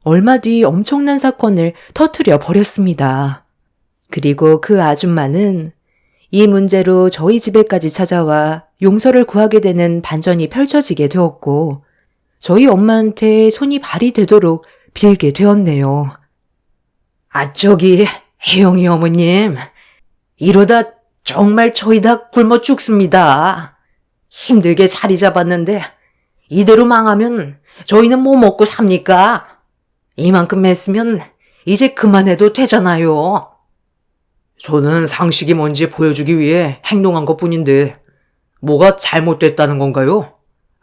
얼마 뒤 엄청난 사건을 터뜨려 버렸습니다. 그리고 그 아줌마는 이 문제로 저희 집에까지 찾아와 용서를 구하게 되는 반전이 펼쳐지게 되었고 저희 엄마한테 손이 발이 되도록 빌게 되었네요. 저기 혜영이 어머님, 이러다 정말 저희 다 굶어 죽습니다. 힘들게 자리 잡았는데 이대로 망하면 저희는 뭐 먹고 삽니까? 이만큼 했으면 이제 그만해도 되잖아요. 저는 상식이 뭔지 보여주기 위해 행동한 것뿐인데 뭐가 잘못됐다는 건가요?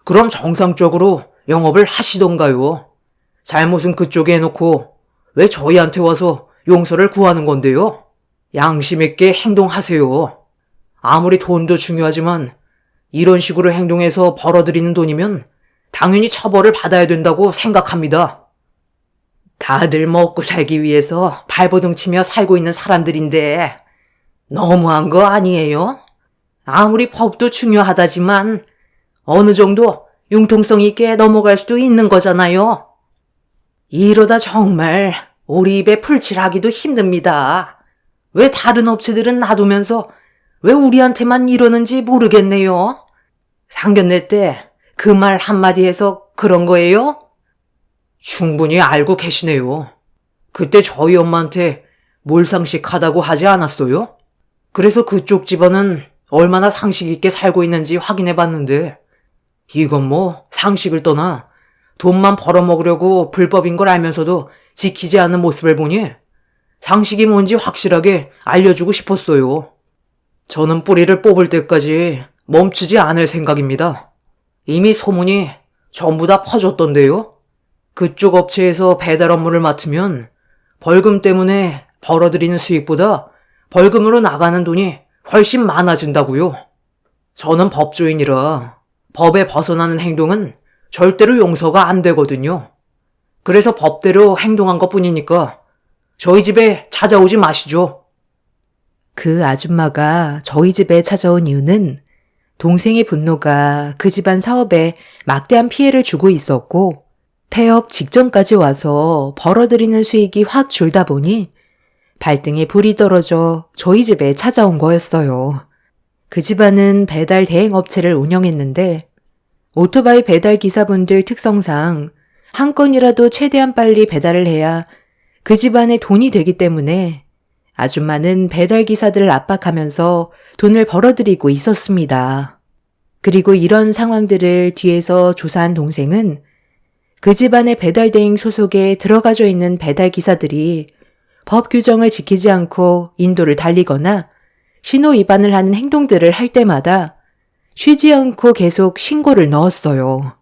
그럼 정상적으로 영업을 하시던가요? 잘못은 그쪽에 해놓고 왜 저희한테 와서 용서를 구하는 건데요? 양심 있게 행동하세요. 아무리 돈도 중요하지만 이런 식으로 행동해서 벌어들이는 돈이면 당연히 처벌을 받아야 된다고 생각합니다. 다들 먹고 살기 위해서 발버둥 치며 살고 있는 사람들인데 너무한 거 아니에요? 아무리 법도 중요하다지만 어느 정도 융통성 있게 넘어갈 수도 있는 거잖아요. 이러다 정말 우리 입에 풀칠하기도 힘듭니다. 왜 다른 업체들은 놔두면서 왜 우리한테만 이러는지 모르겠네요. 상견례 때 그 말 한마디 해서 그런 거예요? 충분히 알고 계시네요. 그때 저희 엄마한테 몰상식하다고 하지 않았어요? 그래서 그쪽 집안은 얼마나 상식 있게 살고 있는지 확인해 봤는데 이건 뭐 상식을 떠나 돈만 벌어먹으려고 불법인 걸 알면서도 지키지 않는 모습을 보니 상식이 뭔지 확실하게 알려주고 싶었어요. 저는 뿌리를 뽑을 때까지 멈추지 않을 생각입니다. 이미 소문이 전부 다 퍼졌던데요. 그쪽 업체에서 배달 업무를 맡으면 벌금 때문에 벌어들이는 수익보다 벌금으로 나가는 돈이 훨씬 많아진다고요. 저는 법조인이라 법에 벗어나는 행동은 절대로 용서가 안 되거든요. 그래서 법대로 행동한 것뿐이니까 저희 집에 찾아오지 마시죠. 그 아줌마가 저희 집에 찾아온 이유는 동생의 분노가 그 집안 사업에 막대한 피해를 주고 있었고 폐업 직전까지 와서 벌어들이는 수익이 확 줄다 보니 발등에 불이 떨어져 저희 집에 찾아온 거였어요. 그 집안은 배달 대행 업체를 운영했는데 오토바이 배달 기사분들 특성상 한 건이라도 최대한 빨리 배달을 해야 그 집안의 돈이 되기 때문에 아줌마는 배달 기사들을 압박하면서 돈을 벌어들이고 있었습니다. 그리고 이런 상황들을 뒤에서 조사한 동생은 그 집안의 배달 대행 소속에 들어가져 있는 배달 기사들이 법 규정을 지키지 않고 인도를 달리거나 신호 위반을 하는 행동들을 할 때마다 쉬지 않고 계속 신고를 넣었어요.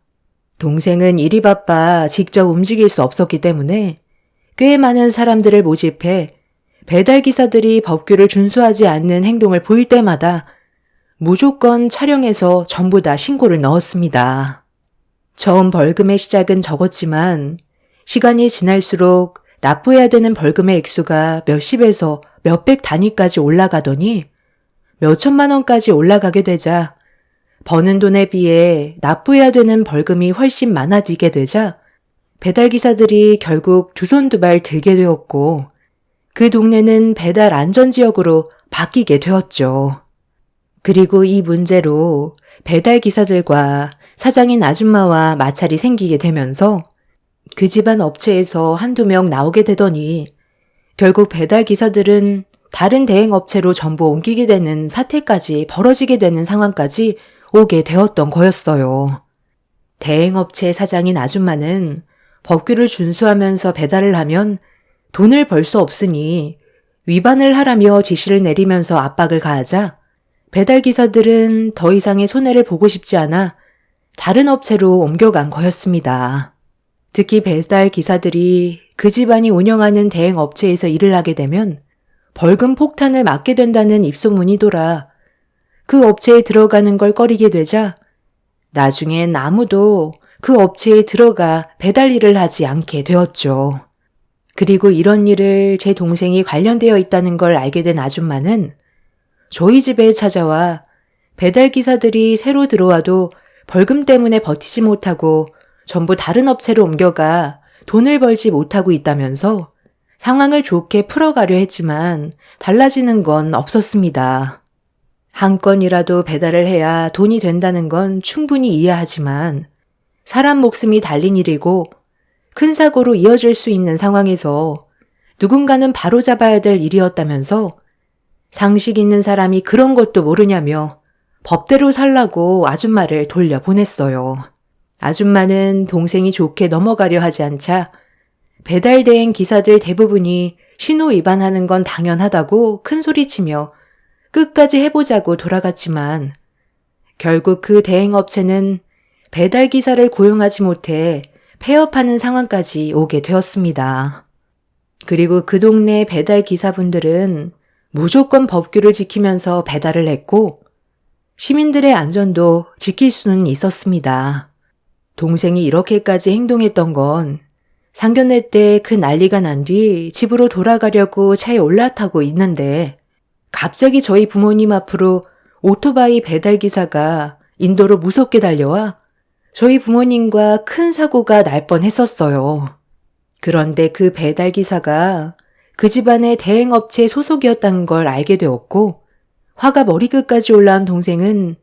동생은 일이 바빠 직접 움직일 수 없었기 때문에 꽤 많은 사람들을 모집해 배달기사들이 법규를 준수하지 않는 행동을 보일 때마다 무조건 촬영해서 전부 다 신고를 넣었습니다. 처음 벌금의 시작은 적었지만 시간이 지날수록 납부해야 되는 벌금의 액수가 몇십에서 몇백 단위까지 올라가더니 몇천만 원까지 올라가게 되자 버는 돈에 비해 납부해야 되는 벌금이 훨씬 많아지게 되자 배달기사들이 결국 두 손 두 발 들게 되었고 그 동네는 배달 안전지역으로 바뀌게 되었죠. 그리고 이 문제로 배달기사들과 사장인 아줌마와 마찰이 생기게 되면서 그 집안 업체에서 한두 명 나오게 되더니 결국 배달기사들은 다른 대행업체로 전부 옮기게 되는 사태까지 벌어지게 되는 상황까지 오게 되었던 거였어요. 대행업체 사장인 아줌마는 법규를 준수하면서 배달을 하면 돈을 벌 수 없으니 위반을 하라며 지시를 내리면서 압박을 가하자 배달기사들은 더 이상의 손해를 보고 싶지 않아 다른 업체로 옮겨간 거였습니다. 특히 배달기사들이 그 집안이 운영하는 대행업체에서 일을 하게 되면 벌금 폭탄을 맞게 된다는 입소문이 돌아 그 업체에 들어가는 걸 꺼리게 되자 나중엔 아무도 그 업체에 들어가 배달 일을 하지 않게 되었죠. 그리고 이런 일을 제 동생이 관련되어 있다는 걸 알게 된 아줌마는 저희 집에 찾아와 배달기사들이 새로 들어와도 벌금 때문에 버티지 못하고 전부 다른 업체로 옮겨가 돈을 벌지 못하고 있다면서 상황을 좋게 풀어가려 했지만 달라지는 건 없었습니다. 한 건이라도 배달을 해야 돈이 된다는 건 충분히 이해하지만 사람 목숨이 달린 일이고 큰 사고로 이어질 수 있는 상황에서 누군가는 바로잡아야 될 일이었다면서 상식 있는 사람이 그런 것도 모르냐며 법대로 살라고 아줌마를 돌려보냈어요. 아줌마는 동생이 좋게 넘어가려 하지 않자 배달 대행 기사들 대부분이 신호 위반하는 건 당연하다고 큰 소리치며 끝까지 해보자고 돌아갔지만 결국 그 대행업체는 배달기사를 고용하지 못해 폐업하는 상황까지 오게 되었습니다. 그리고 그 동네 배달기사분들은 무조건 법규를 지키면서 배달을 했고 시민들의 안전도 지킬 수는 있었습니다. 동생이 이렇게까지 행동했던 건 상견례 때 그 난리가 난 뒤 집으로 돌아가려고 차에 올라타고 있는데 갑자기 저희 부모님 앞으로 오토바이 배달기사가 인도로 무섭게 달려와 저희 부모님과 큰 사고가 날 뻔했었어요. 그런데 그 배달기사가 그 집안의 대행업체 소속이었다는 걸 알게 되었고 화가 머리끝까지 올라온 동생은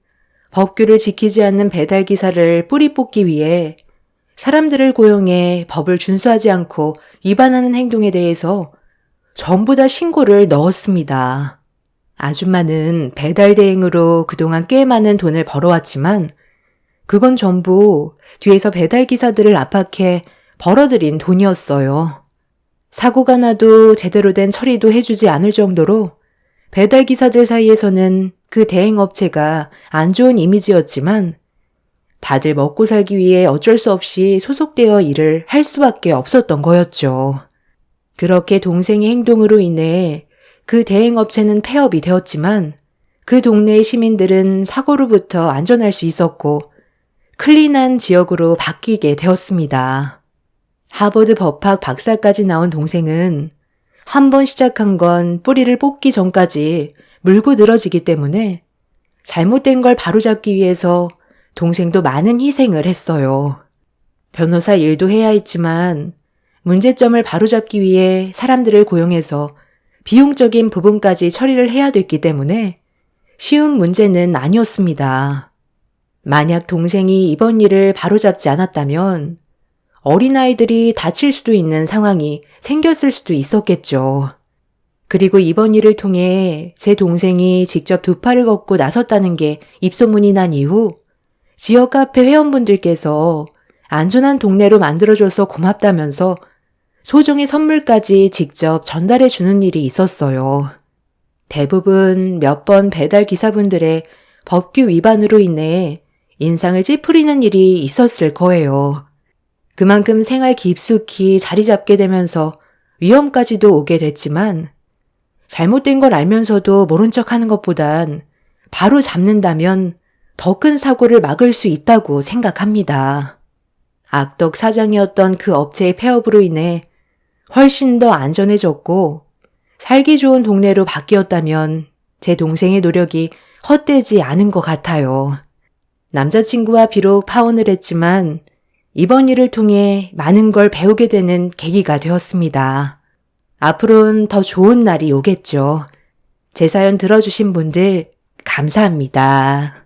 법규를 지키지 않는 배달기사를 뿌리 뽑기 위해 사람들을 고용해 법을 준수하지 않고 위반하는 행동에 대해서 전부 다 신고를 넣었습니다. 아줌마는 배달 대행으로 그동안 꽤 많은 돈을 벌어왔지만 그건 전부 뒤에서 배달기사들을 압박해 벌어들인 돈이었어요. 사고가 나도 제대로 된 처리도 해주지 않을 정도로 배달기사들 사이에서는 그 대행업체가 안 좋은 이미지였지만 다들 먹고 살기 위해 어쩔 수 없이 소속되어 일을 할 수밖에 없었던 거였죠. 그렇게 동생의 행동으로 인해 그 대행업체는 폐업이 되었지만 그 동네의 시민들은 사고로부터 안전할 수 있었고 클린한 지역으로 바뀌게 되었습니다. 하버드 법학 박사까지 나온 동생은 한 번 시작한 건 뿌리를 뽑기 전까지 물고 늘어지기 때문에 잘못된 걸 바로잡기 위해서 동생도 많은 희생을 했어요. 변호사 일도 해야 했지만 문제점을 바로잡기 위해 사람들을 고용해서 비용적인 부분까지 처리를 해야 됐기 때문에 쉬운 문제는 아니었습니다. 만약 동생이 이번 일을 바로잡지 않았다면 어린아이들이 다칠 수도 있는 상황이 생겼을 수도 있었겠죠. 그리고 이번 일을 통해 제 동생이 직접 두 팔을 걷고 나섰다는 게 입소문이 난 이후 지역 카페 회원분들께서 안전한 동네로 만들어줘서 고맙다면서 소정의 선물까지 직접 전달해 주는 일이 있었어요. 대부분 몇 번 배달 기사분들의 법규 위반으로 인해 인상을 찌푸리는 일이 있었을 거예요. 그만큼 생활 깊숙이 자리 잡게 되면서 위험까지도 오게 됐지만 잘못된 걸 알면서도 모른 척 하는 것보단 바로 잡는다면 더 큰 사고를 막을 수 있다고 생각합니다. 악덕 사장이었던 그 업체의 폐업으로 인해 훨씬 더 안전해졌고 살기 좋은 동네로 바뀌었다면 제 동생의 노력이 헛되지 않은 것 같아요. 남자친구와 비록 파혼을 했지만 이번 일을 통해 많은 걸 배우게 되는 계기가 되었습니다. 앞으로는 더 좋은 날이 오겠죠. 제 사연 들어주신 분들 감사합니다.